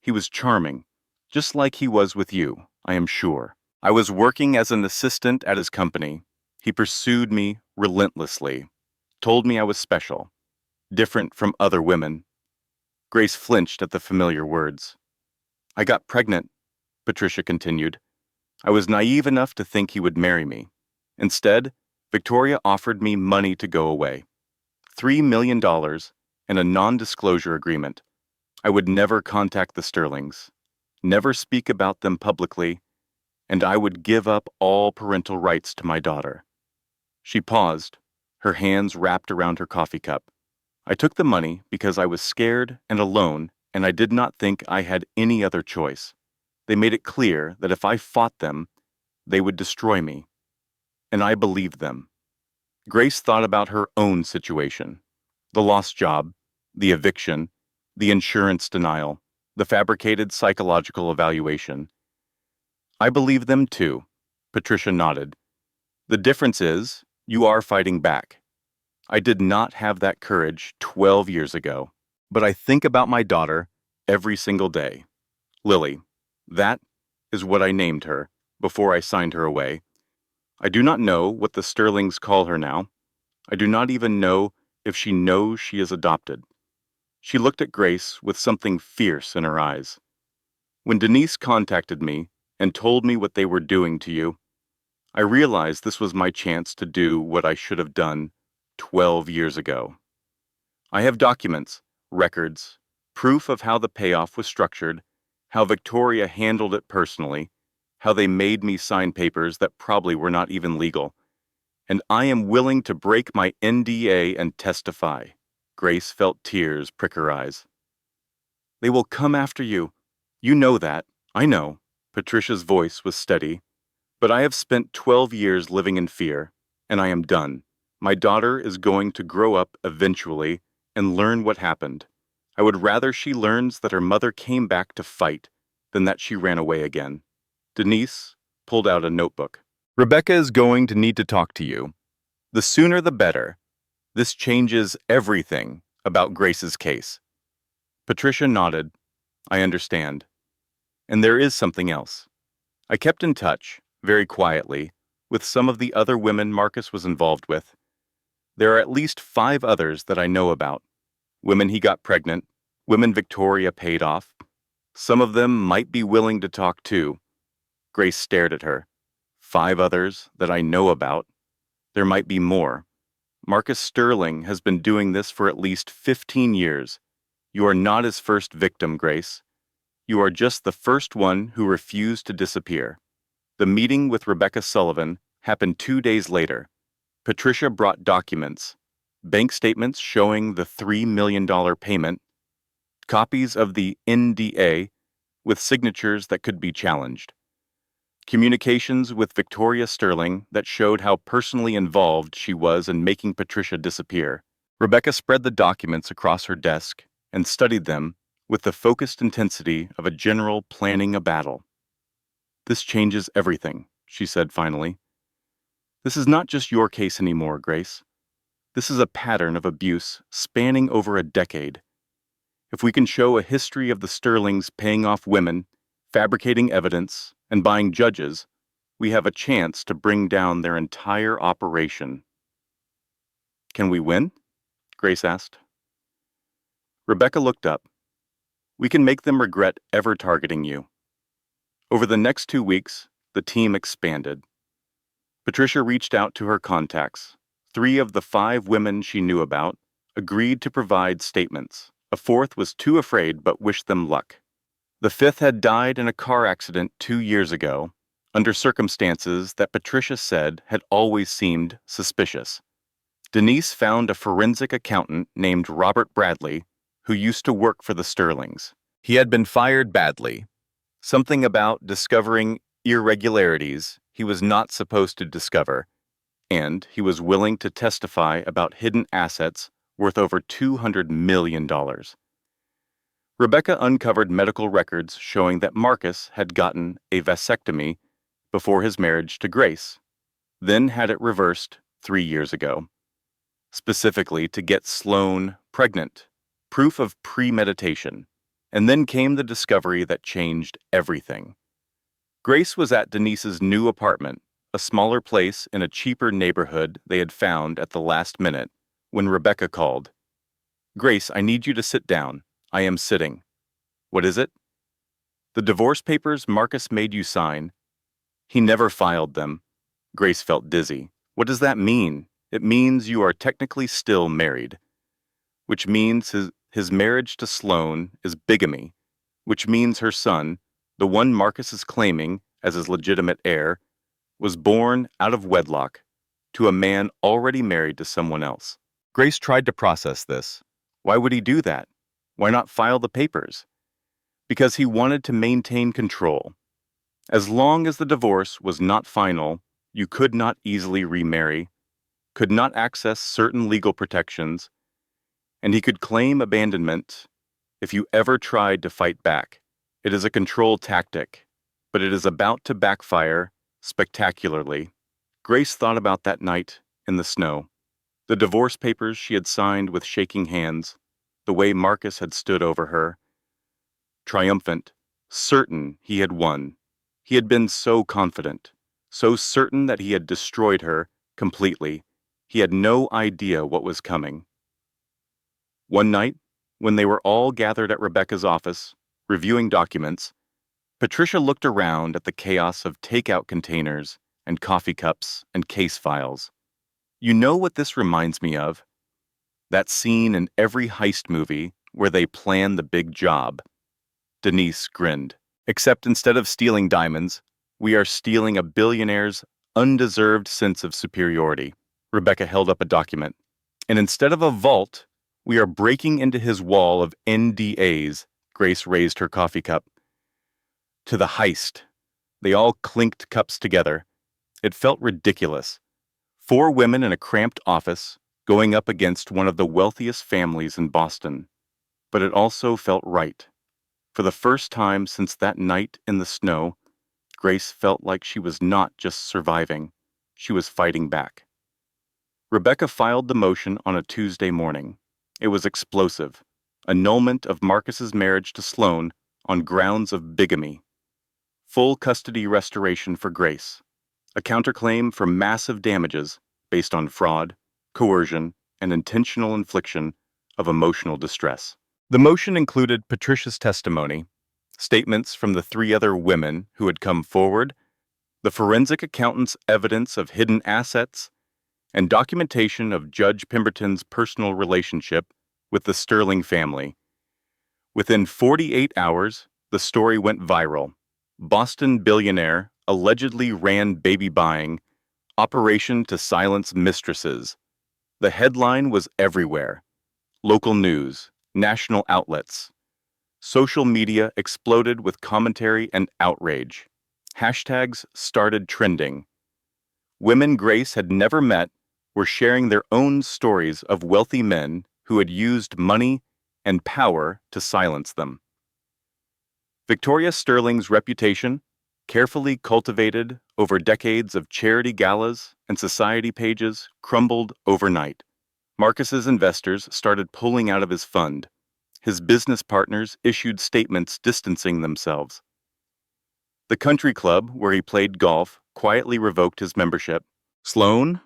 He was charming, just like he was with you, I am sure. I was working as an assistant at his company. He pursued me relentlessly, told me I was special, different from other women." Grace flinched at the familiar words. "I got pregnant," Patricia continued. "I was naive enough to think he would marry me. Instead, Victoria offered me money to go away. $3 million and a non-disclosure agreement. I would never contact the Sterlings, never speak about them publicly, and I would give up all parental rights to my daughter." She paused, her hands wrapped around her coffee cup. "I took the money because I was scared and alone, and I did not think I had any other choice. They made it clear that if I fought them, they would destroy me. And I believed them." Grace thought about her own situation. The lost job, the eviction, the insurance denial, the fabricated psychological evaluation. "I believe them too," Patricia nodded. "The difference is, you are fighting back. I did not have that courage 12 years ago. But I think about my daughter every single day. Lily. That is what I named her before I signed her away. I do not know what the Sterlings call her now. I do not even know if she knows she is adopted." She looked at Grace with something fierce in her eyes. "When Denise contacted me and told me what they were doing to you, I realized this was my chance to do what I should have done 12 years ago. I have documents, records, proof of how the payoff was structured, how Victoria handled it personally, how they made me sign papers that probably were not even legal, and I am willing to break my NDA and testify." Grace felt tears prick her eyes. "They will come after you. You know that. I know." Patricia's voice was steady. "But I have spent 12 years living in fear, and I am done. My daughter is going to grow up eventually and learn what happened. I would rather she learns that her mother came back to fight than that she ran away again. Denise pulled out a notebook. Rebecca is going to need to talk to you. The sooner the better. This changes everything about Grace's case. Patricia nodded. I understand. And there is something else. I kept in touch, very quietly, with some of the other women Marcus was involved with. There are at least 5 others that I know about. Women he got pregnant, women Victoria paid off. Some of them might be willing to talk too. Grace stared at her. 5 others that I know about. There might be more. Marcus Sterling has been doing this for at least 15 years. You are not his first victim, Grace. You are just the first one who refused to disappear. The meeting with Rebecca Sullivan happened 2 days later. Patricia brought documents, bank statements showing the $3 million payment, copies of the NDA with signatures that could be challenged, communications with Victoria Sterling that showed how personally involved she was in making Patricia disappear. Rebecca spread the documents across her desk and studied them with the focused intensity of a general planning a battle. This changes everything, she said finally. This is not just your case anymore, Grace. This is a pattern of abuse spanning over a decade. If we can show a history of the Sterlings paying off women, fabricating evidence, and buying judges, we have a chance to bring down their entire operation. Can we win? Grace asked. Rebecca looked up. We can make them regret ever targeting you. Over the next 2 weeks, the team expanded. Patricia reached out to her contacts. 3 of the 5 women she knew about agreed to provide statements. A 4th was too afraid but wished them luck. The 5th had died in a car accident 2 years ago, under circumstances that Patricia said had always seemed suspicious. Denise found a forensic accountant named Robert Bradley who used to work for the Sterlings. He had been fired badly. Something about discovering irregularities he was not supposed to discover, and he was willing to testify about hidden assets worth over $200 million. Rebecca uncovered medical records showing that Marcus had gotten a vasectomy before his marriage to Grace, then had it reversed 3 years ago, specifically to get Sloane pregnant, proof of premeditation. And then came the discovery that changed everything. Grace was at Denise's new apartment, a smaller place in a cheaper neighborhood they had found at the last minute, when Rebecca called. Grace, I need you to sit down. I am sitting. What is it? The divorce papers Marcus made you sign. He never filed them. Grace felt dizzy. What does that mean? It means you are technically still married, which means his marriage to Sloane is bigamy, which means her son, the one Marcus is claiming as his legitimate heir, was born out of wedlock to a man already married to someone else. Grace tried to process this. Why would he do that? Why not file the papers? Because he wanted to maintain control. As long as the divorce was not final, you could not easily remarry, could not access certain legal protections, and he could claim abandonment if you ever tried to fight back. It is a control tactic, but it is about to backfire spectacularly. Grace thought about that night in the snow, the divorce papers she had signed with shaking hands, the way Marcus had stood over her, triumphant, certain he had won. He had been so confident, so certain that he had destroyed her completely. He had no idea what was coming. One night, when they were all gathered at Rebecca's office, reviewing documents, Patricia looked around at the chaos of takeout containers and coffee cups and case files. You know what this reminds me of? That scene in every heist movie where they plan the big job. Denise grinned. Except instead of stealing diamonds, we are stealing a billionaire's undeserved sense of superiority. Rebecca held up a document. And instead of a vault, we are breaking into his wall of NDAs. Grace raised her coffee cup. To the heist. They all clinked cups together. It felt ridiculous. 4 women in a cramped office going up against one of the wealthiest families in Boston. But it also felt right. For the first time since that night in the snow, Grace felt like she was not just surviving, she was fighting back. Rebecca filed the motion on a Tuesday morning. It was explosive. Annulment of Marcus's marriage to Sloane on grounds of bigamy. Full custody restoration for Grace. A counterclaim for massive damages based on fraud, coercion, and intentional infliction of emotional distress. The motion included Patricia's testimony, statements from the three other women who had come forward, the forensic accountant's evidence of hidden assets, and documentation of Judge Pemberton's personal relationship with the Sterling family. Within 48 hours, the story went viral. Boston billionaire allegedly ran baby buying, operation to silence mistresses. The headline was everywhere. Local news, national outlets. Social media exploded with commentary and outrage. Hashtags started trending. Women Grace had never met were sharing their own stories of wealthy men who had used money and power to silence them. Victoria Sterling's reputation, carefully cultivated over decades of charity galas and society pages, crumbled overnight. Marcus's investors started pulling out of his fund. His business partners issued statements distancing themselves. The country club where he played golf quietly revoked his membership. Sloane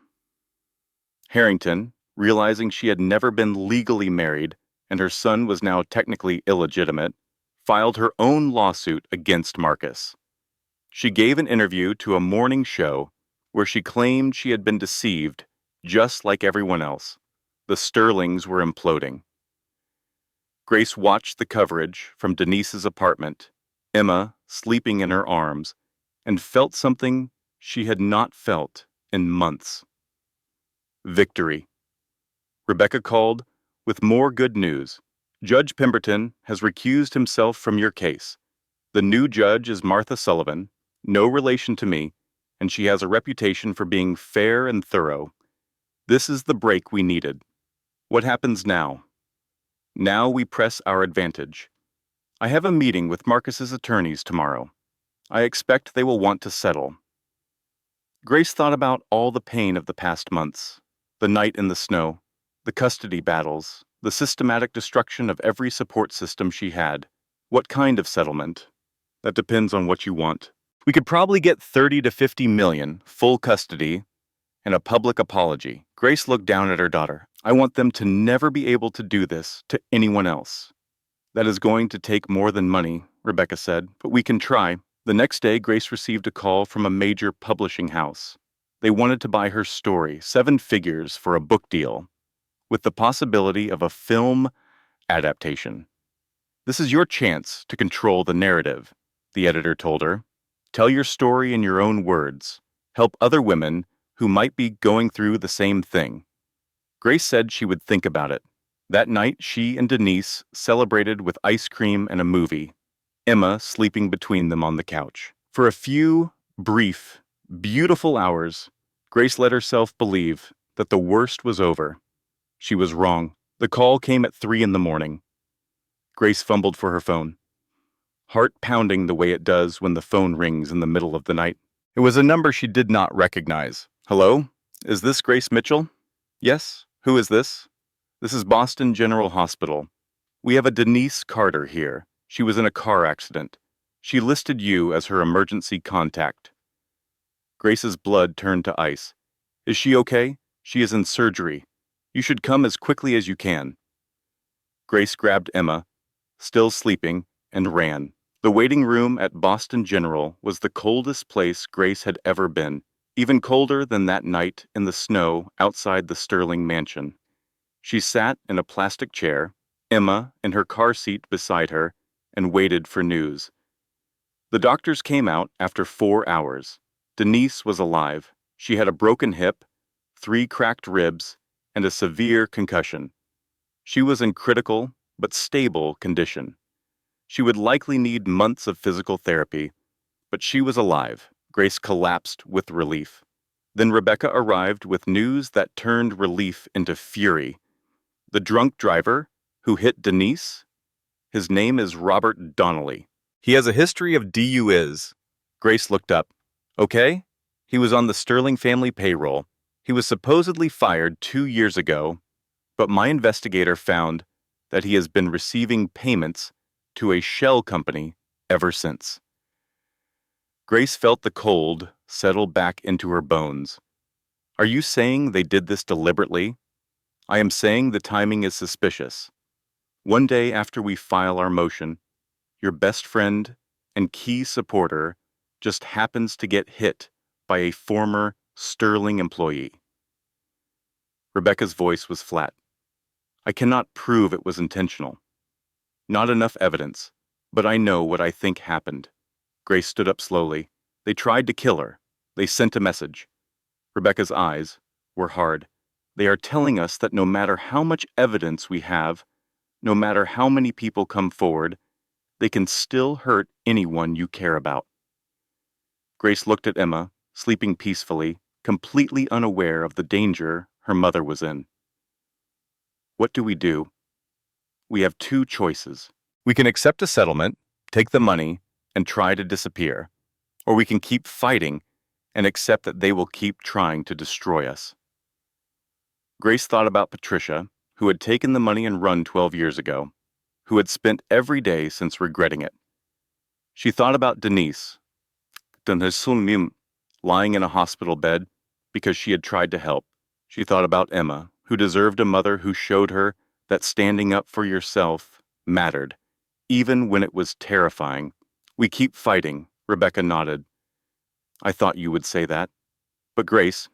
Harrington, realizing she had never been legally married and her son was now technically illegitimate, filed her own lawsuit against Marcus. She gave an interview to a morning show where she claimed she had been deceived, just like everyone else. The Sterlings were imploding. Grace watched the coverage from Denise's apartment, Emma sleeping in her arms, and felt something she had not felt in months. Victory. Rebecca called with more good news. Judge Pemberton has recused himself from your case. The new judge is Martha Sullivan, no relation to me, and she has a reputation for being fair and thorough. This is the break we needed. What happens now? Now we press our advantage. I have a meeting with Marcus's attorneys tomorrow. I expect they will want to settle. Grace thought about all the pain of the past months, the night in the snow, the custody battles, the systematic destruction of every support system she had. What kind of settlement? That depends on what you want. We could probably get 30 to 50 million, full custody, and a public apology. Grace looked down at her daughter. I want them to never be able to do this to anyone else. That is going to take more than money, Rebecca said, but we can try. The next day, Grace received a call from a major publishing house. They wanted to buy her story, 7 figures for a book deal, with the possibility of a film adaptation. This is your chance to control the narrative, the editor told her. Tell your story in your own words. Help other women who might be going through the same thing. Grace said she would think about it. That night, she and Denise celebrated with ice cream and a movie, Emma sleeping between them on the couch. For a few brief, beautiful hours, Grace let herself believe that the worst was over. She was wrong. The call came at 3 in the morning. Grace fumbled for her phone, heart pounding the way it does when the phone rings in the middle of the night. It was a number she did not recognize. Hello? Is this Grace Mitchell? Yes? Who is this? This is Boston General Hospital. We have a Denise Carter here. She was in a car accident. She listed you as her emergency contact. Grace's blood turned to ice. Is she okay? She is in surgery. You should come as quickly as you can. Grace grabbed Emma, still sleeping, and ran. The waiting room at Boston General was the coldest place Grace had ever been, even colder than that night in the snow outside the Sterling mansion. She sat in a plastic chair, Emma in her car seat beside her, and waited for news. The doctors came out after 4 hours. Denise was alive. She had a broken hip, 3 cracked ribs, and a severe concussion. She was in critical but stable condition. She would likely need months of physical therapy, but she was alive. Grace collapsed with relief. Then Rebecca arrived with news that turned relief into fury. The drunk driver, who hit Denise, His name is Robert Donnelly. He has a history of DUIs. Grace looked up. Okay? He was on the Sterling family payroll. He was supposedly fired 2 years ago, but my investigator found that he has been receiving payments to a shell company ever since. Grace felt the cold settle back into her bones. Are you saying they did this deliberately? I am saying the timing is suspicious. One day after we file our motion, your best friend and key supporter just happens to get hit by a former Sterling employee. Rebecca's voice was flat. I cannot prove it was intentional. Not enough evidence, but I know what I think happened. Grace stood up slowly. They tried to kill her. They sent a message. Rebecca's eyes were hard. They are telling us that no matter how much evidence we have, no matter how many people come forward, they can still hurt anyone you care about. Grace looked at Emma, sleeping peacefully, completely unaware of the danger her mother was in. What do? We have 2 choices. We can accept a settlement, take the money, and try to disappear. Or we can keep fighting and accept that they will keep trying to destroy us. Grace thought about Patricia, who had taken the money and run 12 years ago, who had spent every day since regretting it. She thought about Denise, lying in a hospital bed because she had tried to help. She thought about Emma, who deserved a mother who showed her that standing up for yourself mattered, even when it was terrifying. We keep fighting, Rebecca nodded. I thought you would say that. But Grace,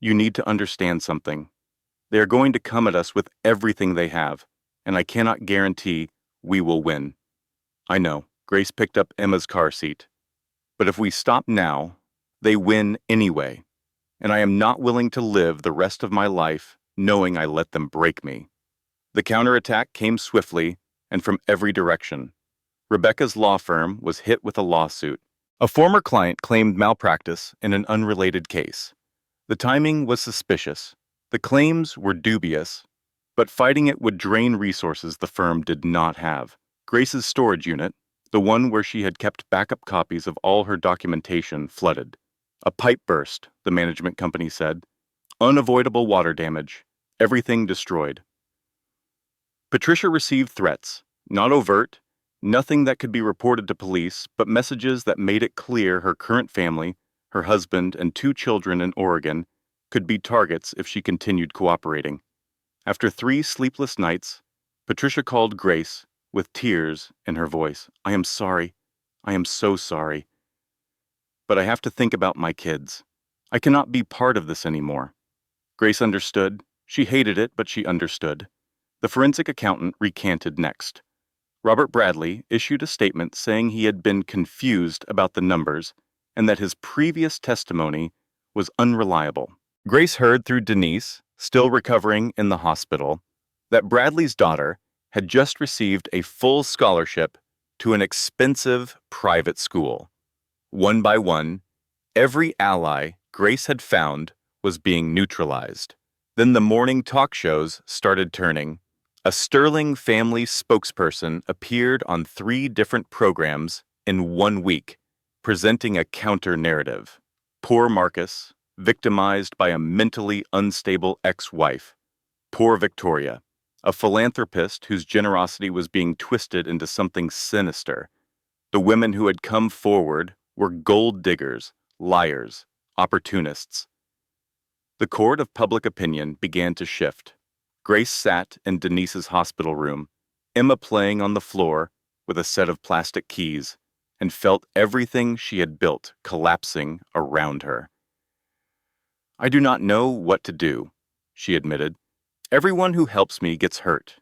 you need to understand something. They are going to come at us with everything they have, and I cannot guarantee we will win. I know, Grace picked up Emma's car seat. But if we stop now, they win anyway, and I am not willing to live the rest of my life knowing I let them break me. The counterattack came swiftly and from every direction. Rebecca's law firm was hit with a lawsuit. A former client claimed malpractice in an unrelated case. The timing was suspicious. The claims were dubious, but fighting it would drain resources the firm did not have. Grace's storage unit, the one where she had kept backup copies of all her documentation, flooded. A pipe burst, the management company said. Unavoidable water damage. Everything destroyed. Patricia received threats, not overt, nothing that could be reported to police, but messages that made it clear her current family, her husband and 2 children in Oregon, could be targets if she continued cooperating. After 3 sleepless nights, Patricia called Grace with tears in her voice. I am sorry. I am so sorry. But I have to think about my kids. I cannot be part of this anymore. Grace understood. She hated it, but she understood. The forensic accountant recanted next. Robert Bradley issued a statement saying he had been confused about the numbers and that his previous testimony was unreliable. Grace heard through Denise, still recovering in the hospital, that Bradley's daughter had just received a full scholarship to an expensive private school. One by one, every ally Grace had found was being neutralized. Then the morning talk shows started turning. A Sterling family spokesperson appeared on 3 different programs in 1 week, presenting a counter-narrative. Poor Marcus, victimized by a mentally unstable ex-wife. Poor Victoria, a philanthropist whose generosity was being twisted into something sinister. The women who had come forward were gold diggers, liars, opportunists. The court of public opinion began to shift. Grace sat in Denise's hospital room, Emma playing on the floor with a set of plastic keys, and felt everything she had built collapsing around her. I do not know what to do, she admitted. Everyone who helps me gets hurt.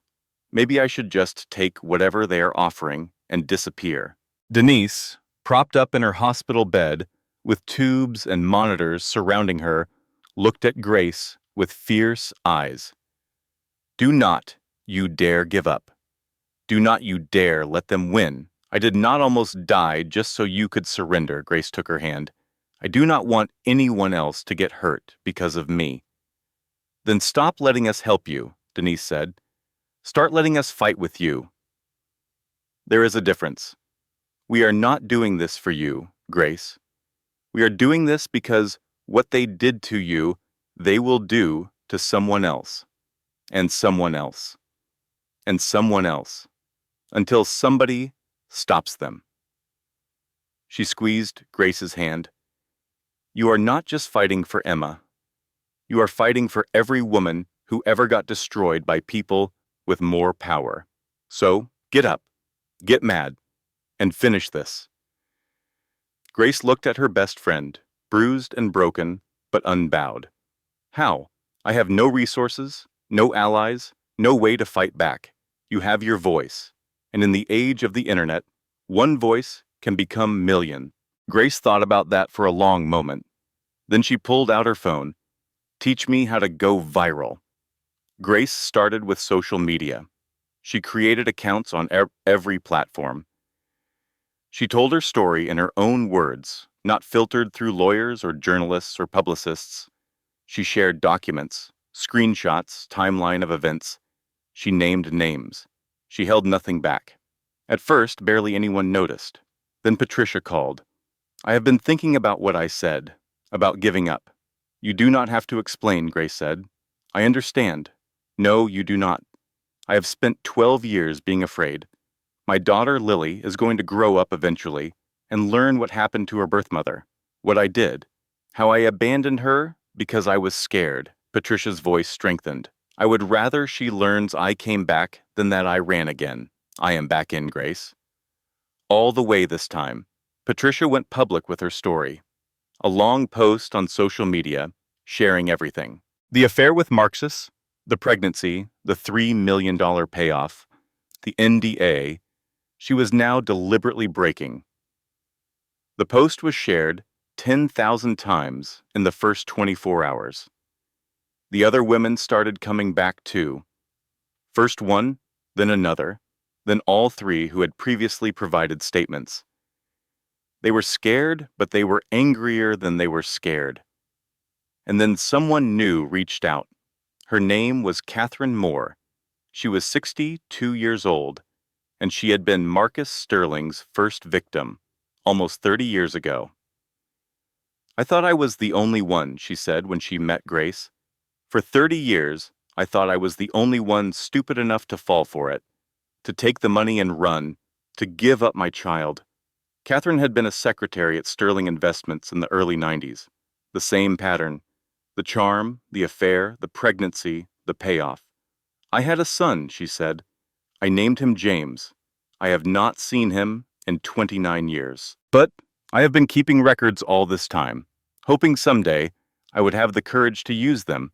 Maybe I should just take whatever they are offering and disappear. Denise, propped up in her hospital bed, with tubes and monitors surrounding her, looked at Grace with fierce eyes. Do not you dare give up. Do not you dare let them win. I did not almost die just so you could surrender, Grace took her hand. I do not want anyone else to get hurt because of me. Then stop letting us help you, Denise said. Start letting us fight with you. There is a difference. We are not doing this for you, Grace. We are doing this because what they did to you, they will do to someone else, and someone else, and someone else, until somebody stops them. She squeezed Grace's hand. You are not just fighting for Emma. You are fighting for every woman who ever got destroyed by people with more power. So, get up, get mad, and finish this. Grace looked at her best friend, bruised and broken, but unbowed. How? I have no resources, no allies, no way to fight back. You have your voice. And in the age of the internet, one voice can become million. Grace thought about that for a long moment. Then she pulled out her phone. Teach me how to go viral. Grace started with social media. She created accounts on every platform. She told her story in her own words, not filtered through lawyers or journalists or publicists. She shared documents, screenshots, timeline of events. She named names. She held nothing back. At first, barely anyone noticed. Then Patricia called. I have been thinking about what I said, about giving up. You do not have to explain, Grace said. I understand. No, you do not. I have spent 12 years being afraid. My daughter, Lily, is going to grow up eventually and learn what happened to her birth mother, what I did, how I abandoned her because I was scared. Patricia's voice strengthened. I would rather she learns I came back than that I ran again. I am back in, Grace. All the way this time. Patricia went public with her story. A long post on social media, sharing everything. The affair with Marxus, the pregnancy, the $3 million payoff, the NDA, she was now deliberately breaking. The post was shared 10,000 times in the first 24 hours. The other women started coming back too. First one, then another, then all three who had previously provided statements. They were scared, but they were angrier than they were scared. And then someone new reached out. Her name was Catherine Moore. She was 62 years old, and she had been Marcus Sterling's first victim, almost 30 years ago. I thought I was the only one, she said when she met Grace. For 30 years, I thought I was the only one stupid enough to fall for it, to take the money and run, to give up my child. Catherine had been a secretary at Sterling Investments in the early 90s. The same pattern. The charm, the affair, the pregnancy, the payoff. I had a son, she said. I named him James. I have not seen him in 29 years. But I have been keeping records all this time, hoping someday I would have the courage to use them.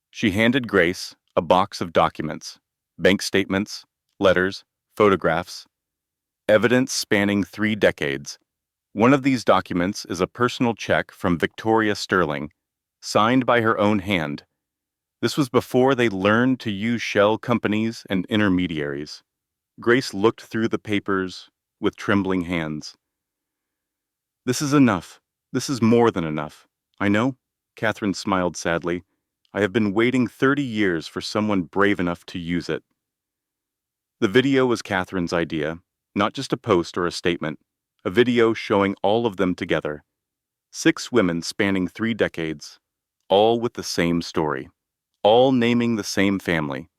She handed Grace a box of documents, bank statements, letters, photographs, evidence spanning 3 decades. One of these documents is a personal check from Victoria Sterling, signed by her own hand. This was before they learned to use shell companies and intermediaries. Grace looked through the papers with trembling hands. This is enough. This is more than enough. I know, Catherine smiled sadly. I have been waiting 30 years for someone brave enough to use it. The video was Catherine's idea, not just a post or a statement, a video showing all of them together. 6 women spanning 3 decades, all with the same story, all naming the same family,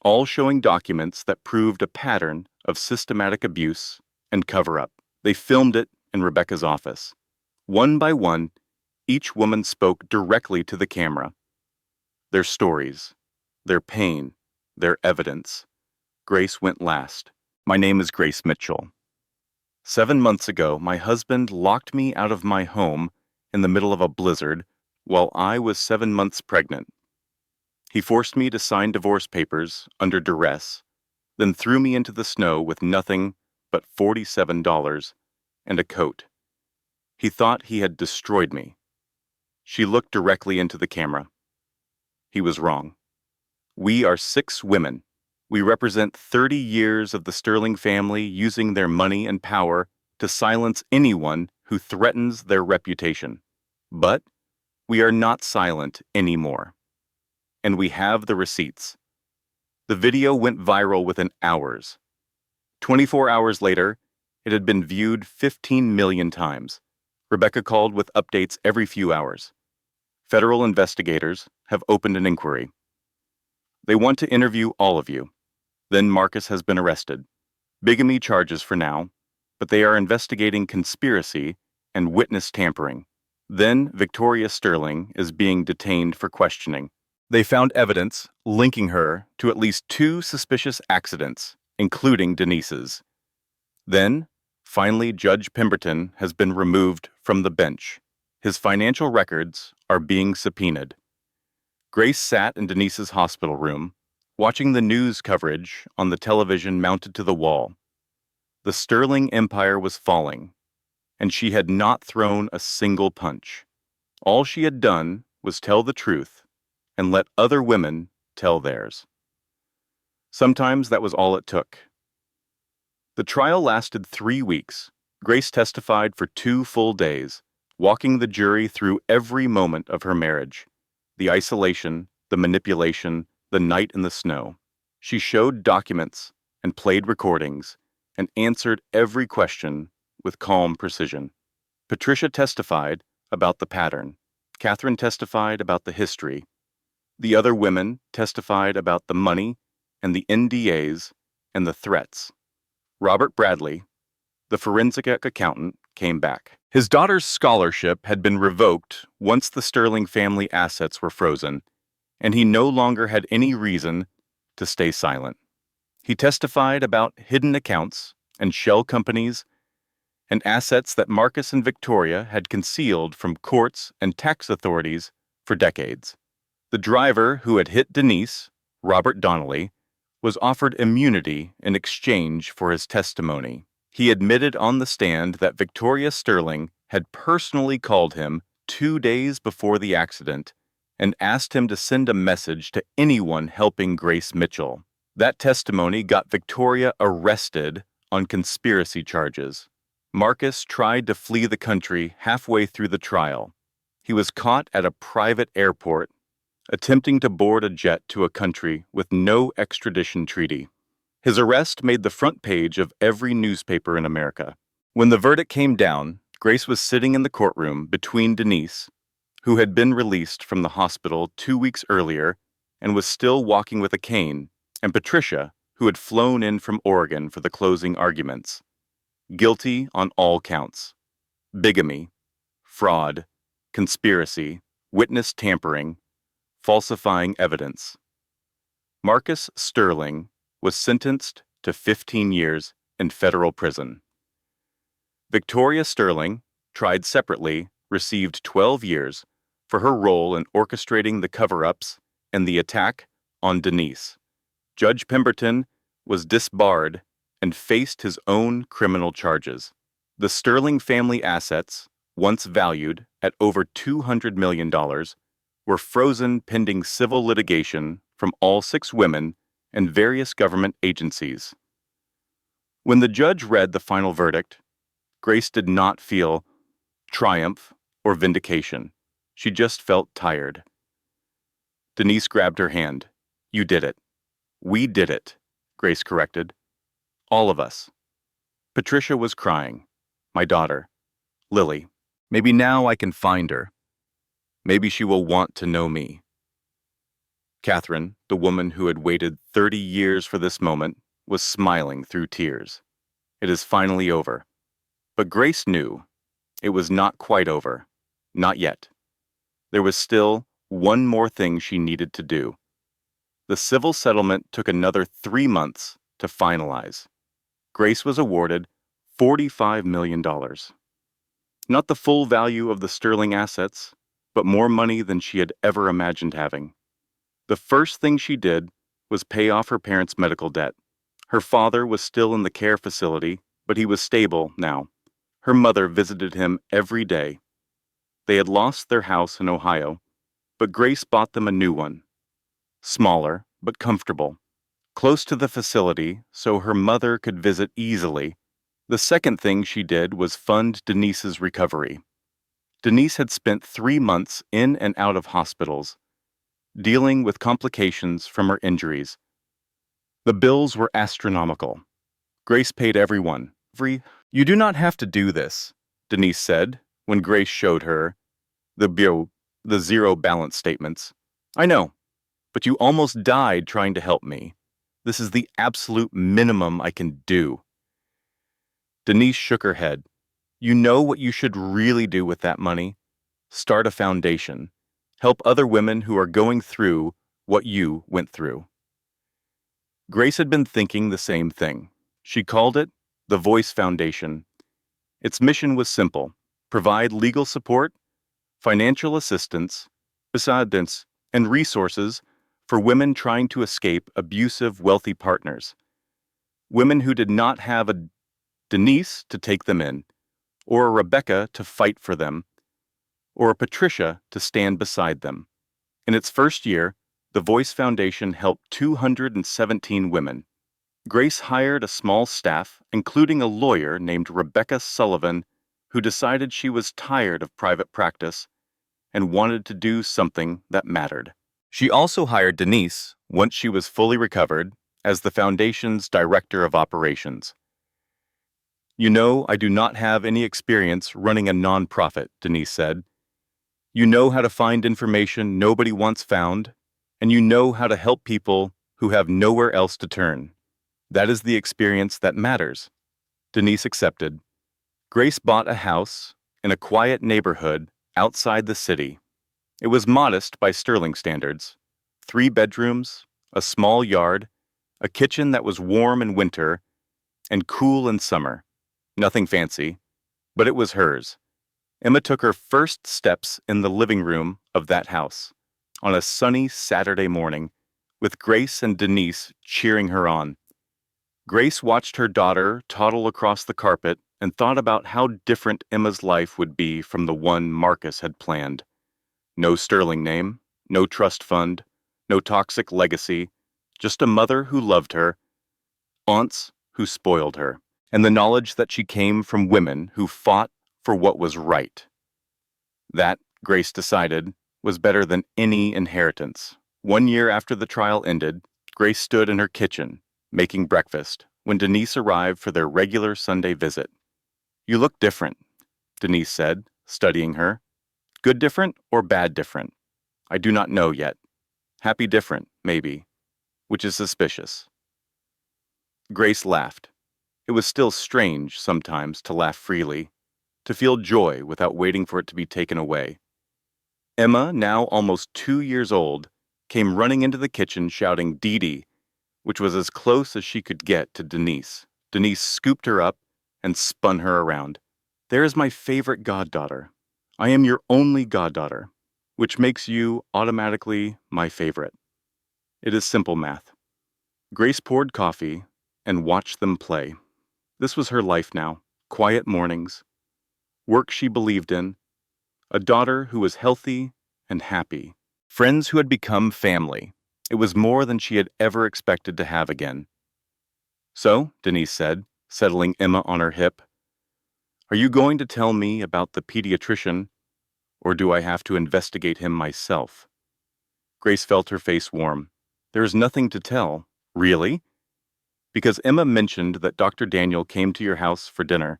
all showing documents that proved a pattern of systematic abuse and cover-up. They filmed it in Rebecca's office. One by one, each woman spoke directly to the camera. Their stories, their pain, their evidence. Grace went last. My name is Grace Mitchell. 7 months ago, my husband locked me out of my home in the middle of a blizzard while I was 7 months pregnant. He forced me to sign divorce papers under duress, then threw me into the snow with nothing but $47 and a coat. He thought he had destroyed me. She looked directly into the camera. He was wrong. We are 6 women. We represent 30 years of the Sterling family using their money and power to silence anyone who threatens their reputation. But we are not silent anymore. And we have the receipts. The video went viral within hours. 24 hours later, it had been viewed 15 million times. Rebecca called with updates every few hours. Federal investigators have opened an inquiry. They want to interview all of you. Then Marcus has been arrested. Bigamy charges for now, but they are investigating conspiracy and witness tampering. Then Victoria Sterling is being detained for questioning. They found evidence linking her to at least 2 suspicious accidents, including Denise's. Then, finally, Judge Pemberton has been removed from the bench. His financial records are being subpoenaed. Grace sat in Denise's hospital room, watching the news coverage on the television mounted to the wall. The Sterling empire was falling, and she had not thrown a single punch. All she had done was tell the truth and let other women tell theirs. Sometimes that was all it took. The trial lasted 3 weeks. Grace testified for 2 full days, walking the jury through every moment of her marriage. The isolation, the manipulation, the night in the snow. She showed documents and played recordings and answered every question with calm precision. Patricia testified about the pattern. Catherine testified about the history. The other women testified about the money and the NDAs and the threats. Robert Bradley, the forensic accountant, came back. His daughter's scholarship had been revoked once the Sterling family assets were frozen, and he no longer had any reason to stay silent. He testified about hidden accounts and shell companies and assets that Marcus and Victoria had concealed from courts and tax authorities for decades. The driver who had hit Denise, Robert Donnelly, was offered immunity in exchange for his testimony. He admitted on the stand that Victoria Sterling had personally called him 2 days before the accident and asked him to send a message to anyone helping Grace Mitchell. That testimony got Victoria arrested on conspiracy charges. Marcus tried to flee the country halfway through the trial. He was caught at a private airport, attempting to board a jet to a country with no extradition treaty. His arrest made the front page of every newspaper in America. When the verdict came down, Grace was sitting in the courtroom between Denise, who had been released from the hospital 2 weeks earlier and was still walking with a cane, and Patricia, who had flown in from Oregon for the closing arguments. Guilty on all counts: bigamy, fraud, conspiracy, witness tampering, falsifying evidence. Marcus Sterling was sentenced to 15 years in federal prison. Victoria Sterling, tried separately, received 12 years for her role in orchestrating the cover-ups and the attack on Denise. Judge Pemberton was disbarred and faced his own criminal charges. The Sterling family assets, once valued at over $200 million, were frozen pending civil litigation from all 6 women and various government agencies. When the judge read the final verdict, Grace did not feel triumph or vindication. She just felt tired. Denise grabbed her hand. "You did it." "We did it," Grace corrected. "All of us." Patricia was crying. "My daughter, Lily. Maybe now I can find her. Maybe she will want to know me." Catherine, the woman who had waited 30 years for this moment, was smiling through tears. It is finally over. But Grace knew it was not quite over. Not yet. There was still one more thing she needed to do. The civil settlement took another 3 months to finalize. Grace was awarded $45 million. Not the full value of the Sterling assets, but more money than she had ever imagined having. The first thing she did was pay off her parents' medical debt. Her father was still in the care facility, but he was stable now. Her mother visited him every day. They had lost their house in Ohio, but Grace bought them a new one. Smaller, but comfortable. Close to the facility, so her mother could visit easily. The second thing she did was fund Denise's recovery. Denise had spent 3 months in and out of hospitals, dealing with complications from her injuries. The bills were astronomical. Grace paid everyone. You do not have to do this, Denise said, when Grace showed her the bio, the zero balance statements. I know, but you almost died trying to help me. This is the absolute minimum I can do. Denise shook her head. You know what you should really do with that money? Start a foundation. Help other women who are going through what you went through. Grace had been thinking the same thing. She called it the Voice Foundation. Its mission was simple: provide legal support, financial assistance, assistance, and resources for women trying to escape abusive, wealthy partners. Women who did not have a Denise to take them in, or a Rebecca to fight for them, or a Patricia to stand beside them. In its first year, the Voice Foundation helped 217 women. Grace hired a small staff, including a lawyer named Rebecca Sullivan, who decided she was tired of private practice and wanted to do something that mattered. She also hired Denise, once she was fully recovered, as the foundation's director of operations. You know, I do not have any experience running a nonprofit, Denise said. You know how to find information nobody wants found, and you know how to help people who have nowhere else to turn. That is the experience that matters. Denise accepted. Grace bought a house in a quiet neighborhood outside the city. It was modest by Sterling standards. 3 bedrooms, a small yard, a kitchen that was warm in winter and cool in summer. Nothing fancy, but it was hers. Emma took her first steps in the living room of that house on a sunny Saturday morning, with Grace and Denise cheering her on. Grace watched her daughter toddle across the carpet and thought about how different Emma's life would be from the one Marcus had planned. No sterling name, no trust fund, no toxic legacy, just a mother who loved her, aunts who spoiled her, and the knowledge that she came from women who fought for what was right. That, Grace decided, was better than any inheritance. 1 year after the trial ended, Grace stood in her kitchen, making breakfast, when Denise arrived for their regular Sunday visit. You look different, Denise said, studying her. Good different or bad different? I do not know yet. Happy different, maybe, which is suspicious. Grace laughed. It was still strange, sometimes, to laugh freely, to feel joy without waiting for it to be taken away. Emma, now almost 2 years old, came running into the kitchen shouting "Dee Dee," which was as close as she could get to Denise. Denise scooped her up and spun her around. There is my favorite goddaughter. I am your only goddaughter, which makes you automatically my favorite. It is simple math. Grace poured coffee and watched them play. This was her life now: quiet mornings, work she believed in, a daughter who was healthy and happy, friends who had become family. It was more than she had ever expected to have again. So, Denise said, settling Emma on her hip, are you going to tell me about the pediatrician, or do I have to investigate him myself? Grace felt her face warm. There is nothing to tell. Really? Because Emma mentioned that Dr. Daniel came to your house for dinner.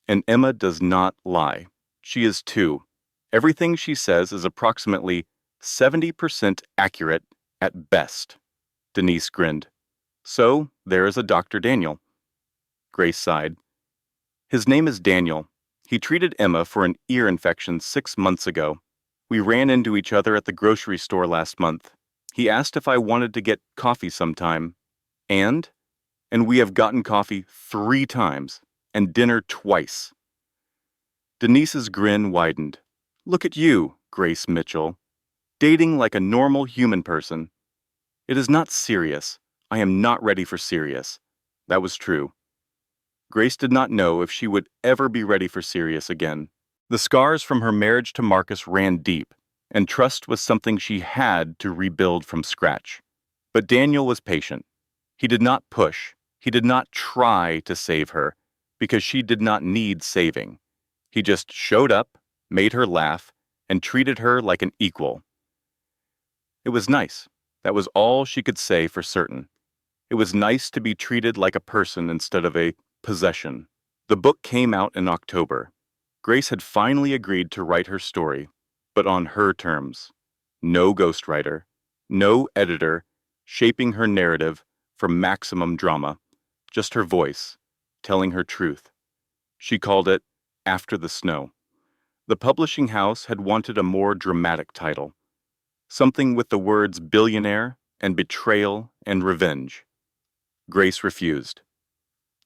And Emma does not lie. She is 2. Everything she says is approximately 70% accurate at best. Denise grinned. So, there is a Dr. Daniel. Grace sighed. His name is Daniel. He treated Emma for an ear infection 6 months ago. We ran into each other at the grocery store last month. He asked if I wanted to get coffee sometime. And we have gotten coffee 3 times, and dinner twice. Denise's grin widened. Look at you, Grace Mitchell, dating like a normal human person. It is not serious. I am not ready for serious. That was true. Grace did not know if she would ever be ready for serious again. The scars from her marriage to Marcus ran deep, and trust was something she had to rebuild from scratch. But Daniel was patient. He did not push. He did not try to save her, because she did not need saving. He just showed up, made her laugh, and treated her like an equal. It was nice. That was all she could say for certain. It was nice to be treated like a person instead of a possession. The book came out in October. Grace had finally agreed to write her story, but on her terms. No ghostwriter, no editor shaping her narrative for maximum drama, just her voice, telling her truth. She called it After the Snow. The publishing house had wanted a more dramatic title, something with the words billionaire and betrayal and revenge. Grace refused.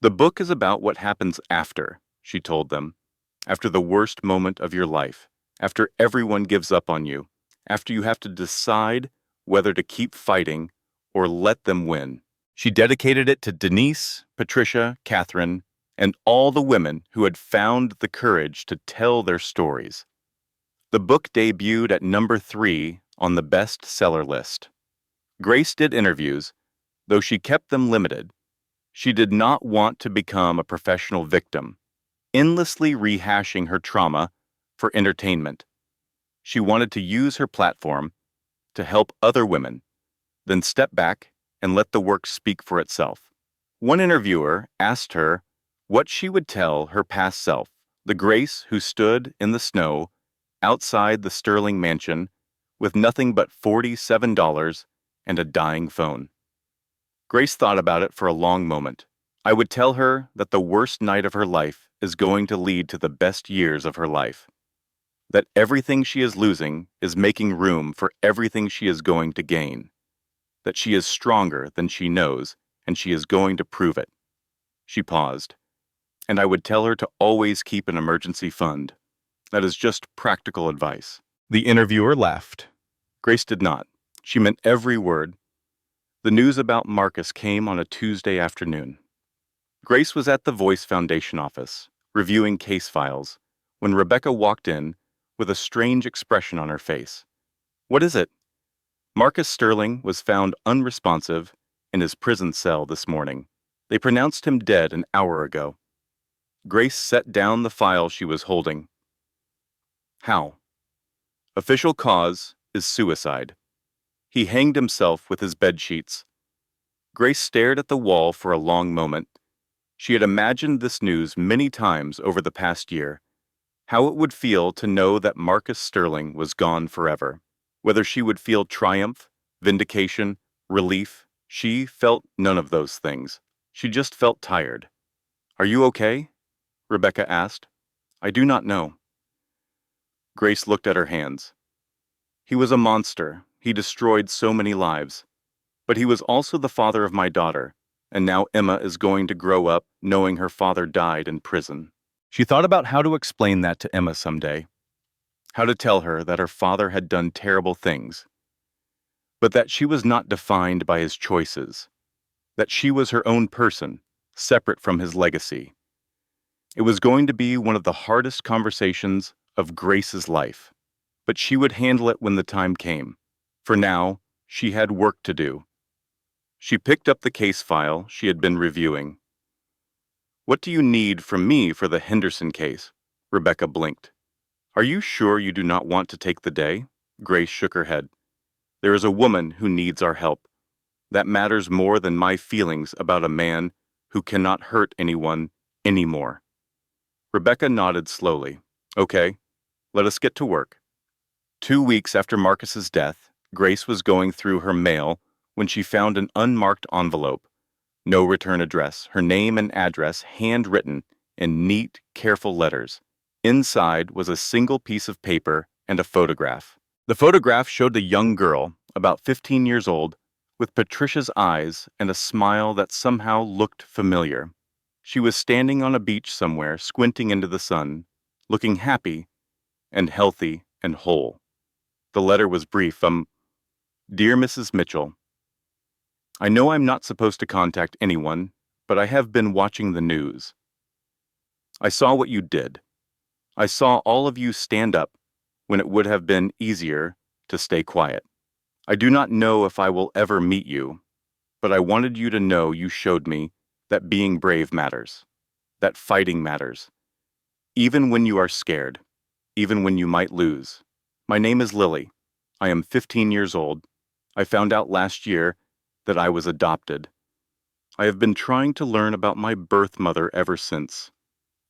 The book is about what happens after, she told them, after the worst moment of your life, after everyone gives up on you, after you have to decide whether to keep fighting or let them win. She dedicated it to Denise, Patricia, Catherine, and all the women who had found the courage to tell their stories. The book debuted at number 3 on the bestseller list. Grace did interviews, though she kept them limited. She did not want to become a professional victim, endlessly rehashing her trauma for entertainment. She wanted to use her platform to help other women, then step back and let the work speak for itself. One interviewer asked her what she would tell her past self, the Grace who stood in the snow outside the Sterling mansion with nothing but $47 and a dying phone. Grace thought about it for a long moment. I would tell her that the worst night of her life is going to lead to the best years of her life. That everything she is losing is making room for everything she is going to gain. That she is stronger than she knows, and she is going to prove it. She paused. And I would tell her to always keep an emergency fund. That is just practical advice. The interviewer laughed. Grace did not. She meant every word. The news about Marcus came on a Tuesday afternoon. Grace was at the Voice Foundation office, reviewing case files, when Rebecca walked in with a strange expression on her face. What is it? Marcus Sterling was found unresponsive in his prison cell this morning. They pronounced him dead an hour ago. Grace set down the file she was holding. How? Official cause is suicide. He hanged himself with his bedsheets. Grace stared at the wall for a long moment. She had imagined this news many times over the past year, how it would feel to know that Marcus Sterling was gone forever. Whether she would feel triumph, vindication, relief, she felt none of those things. She just felt tired. Are you okay? Rebecca asked. I do not know. Grace looked at her hands. He was a monster. He destroyed so many lives. But he was also the father of my daughter, and now Emma is going to grow up knowing her father died in prison. She thought about how to explain that to Emma someday, how to tell her that her father had done terrible things, but that she was not defined by his choices, that she was her own person, separate from his legacy. It was going to be one of the hardest conversations of Grace's life, but she would handle it when the time came. For now, she had work to do. She picked up the case file she had been reviewing. What do you need from me for the Henderson case? Rebecca blinked. Are you sure you do not want to take the day? Grace shook her head. There is a woman who needs our help. That matters more than my feelings about a man who cannot hurt anyone anymore. Rebecca nodded slowly. Okay, let us get to work. 2 weeks after Marcus's death, Grace was going through her mail when she found an unmarked envelope. No return address, her name and address handwritten in neat, careful letters. Inside was a single piece of paper and a photograph. The photograph showed a young girl, about 15 years old, with Patricia's eyes and a smile that somehow looked familiar. She was standing on a beach somewhere, squinting into the sun, looking happy and healthy and whole. The letter was brief. Dear Mrs. Mitchell, I know I'm not supposed to contact anyone, but I have been watching the news. I saw what you did. I saw all of you stand up when it would have been easier to stay quiet. I do not know if I will ever meet you, but I wanted you to know you showed me that being brave matters, that fighting matters, even when you are scared, even when you might lose. My name is Lily. I am 15 years old. I found out last year that I was adopted. I have been trying to learn about my birth mother ever since.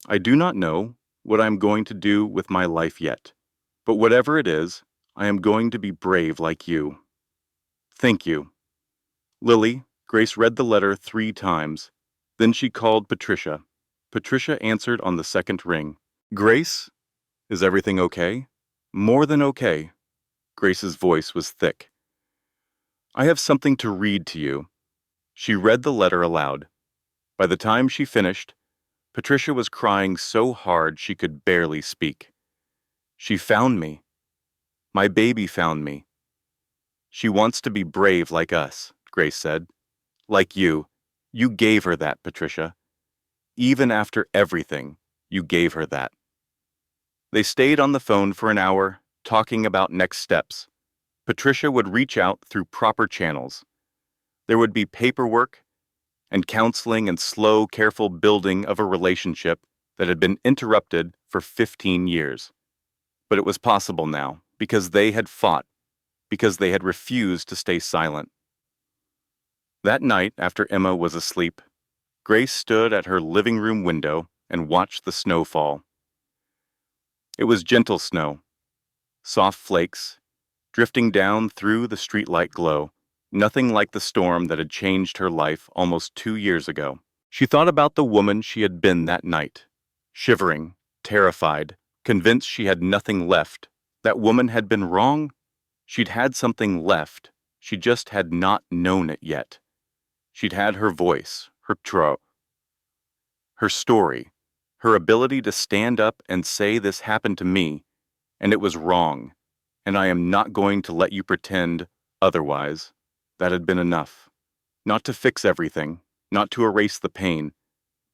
I do not know what I am going to do with my life yet, but whatever it is, I am going to be brave like you. Thank you. Lily, Grace read the letter 3 times. Then she called Patricia. Patricia answered on the second ring. Grace, is everything okay? More than okay. Grace's voice was thick. I have something to read to you. She read the letter aloud. By the time she finished, Patricia was crying so hard she could barely speak. She found me. My baby found me. She wants to be brave like us, Grace said. Like you. You gave her that, Patricia. Even after everything, you gave her that. They stayed on the phone for an hour, talking about next steps. Patricia would reach out through proper channels. There would be paperwork and counseling and slow, careful building of a relationship that had been interrupted for 15 years. But it was possible now, because they had fought, because they had refused to stay silent. That night, after Emma was asleep, Grace stood at her living room window and watched the snow fall. It was gentle snow, soft flakes, drifting down through the streetlight glow, nothing like the storm that had changed her life almost 2 years ago. She thought about the woman she had been that night, shivering, terrified, convinced she had nothing left. That woman had been wrong. She'd had something left. She just had not known it yet. She'd had her voice, her story, her ability to stand up and say this happened to me, and it was wrong, and I am not going to let you pretend otherwise. That had been enough. Not to fix everything, not to erase the pain,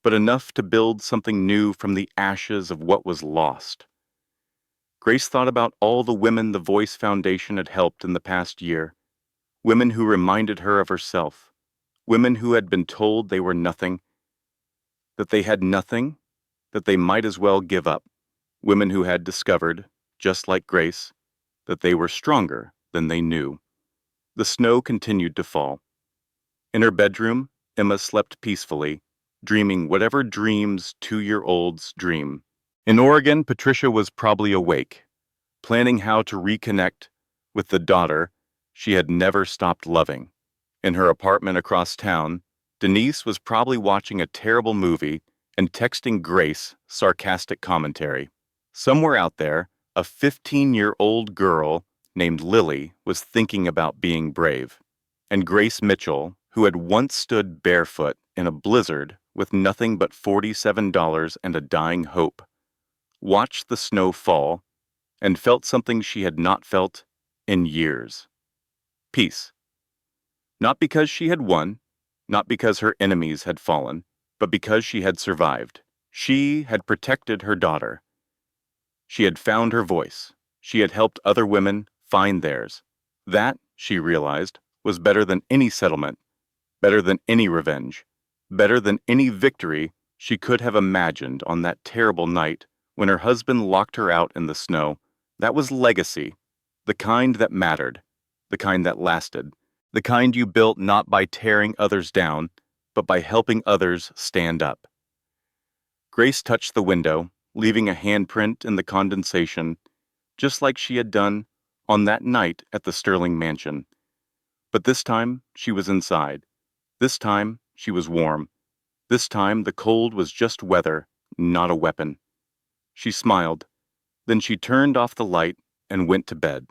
but enough to build something new from the ashes of what was lost. Grace thought about all the women the Voice Foundation had helped in the past year, women who reminded her of herself, women who had been told they were nothing, that they had nothing, that they might as well give up, women who had discovered, just like Grace, that they were stronger than they knew. The snow continued to fall. In her bedroom, Emma slept peacefully, dreaming whatever dreams 2-year-olds dream. In Oregon, Patricia was probably awake, planning how to reconnect with the daughter she had never stopped loving. In her apartment across town, Denise was probably watching a terrible movie and texting Grace sarcastic commentary. Somewhere out there, a 15-year-old girl named Lily was thinking about being brave. And Grace Mitchell, who had once stood barefoot in a blizzard with nothing but $47 and a dying hope, watched the snow fall and felt something she had not felt in years. Peace. Not because she had won, not because her enemies had fallen, but because she had survived. She had protected her daughter. She had found her voice. She had helped other women find theirs. That, she realized, was better than any settlement, better than any revenge, better than any victory she could have imagined on that terrible night when her husband locked her out in the snow. That was legacy, the kind that mattered, the kind that lasted, the kind you built not by tearing others down, but by helping others stand up. Grace touched the window, leaving a handprint in the condensation, just like she had done on that night at the Sterling mansion. But this time, she was inside. This time, she was warm. This time, the cold was just weather, not a weapon. She smiled. Then she turned off the light and went to bed.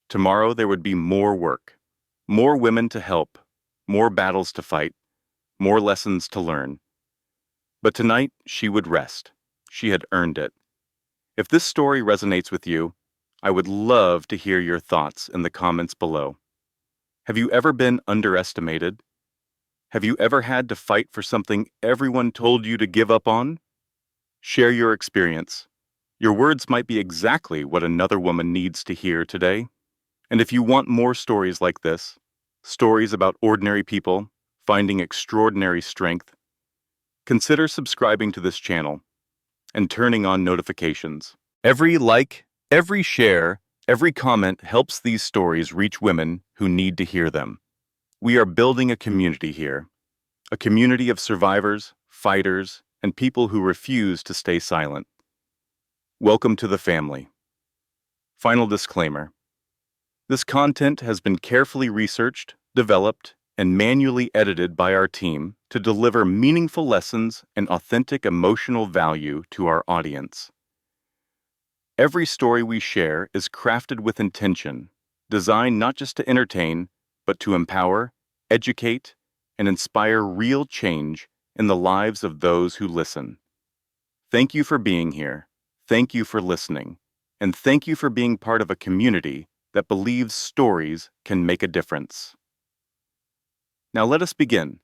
Tomorrow there would be more work, more women to help, more battles to fight, more lessons to learn. But tonight, she would rest. She had earned it. If this story resonates with you, I would love to hear your thoughts in the comments below. Have you ever been underestimated? Have you ever had to fight for something everyone told you to give up on? Share your experience. Your words might be exactly what another woman needs to hear today. And if you want more stories like this, stories about ordinary people finding extraordinary strength, consider subscribing to this channel and turning on notifications. Every like, every share, every comment helps these stories reach women who need to hear them. We are building a community here, a community of survivors, fighters, and people who refuse to stay silent. Welcome to the family. Final disclaimer. This content has been carefully researched, developed, and manually edited by our team to deliver meaningful lessons and authentic emotional value to our audience. Every story we share is crafted with intention, designed not just to entertain, but to empower, educate, and inspire real change in the lives of those who listen. Thank you for being here. Thank you for listening. And thank you for being part of a community that believes stories can make a difference. Now let us begin.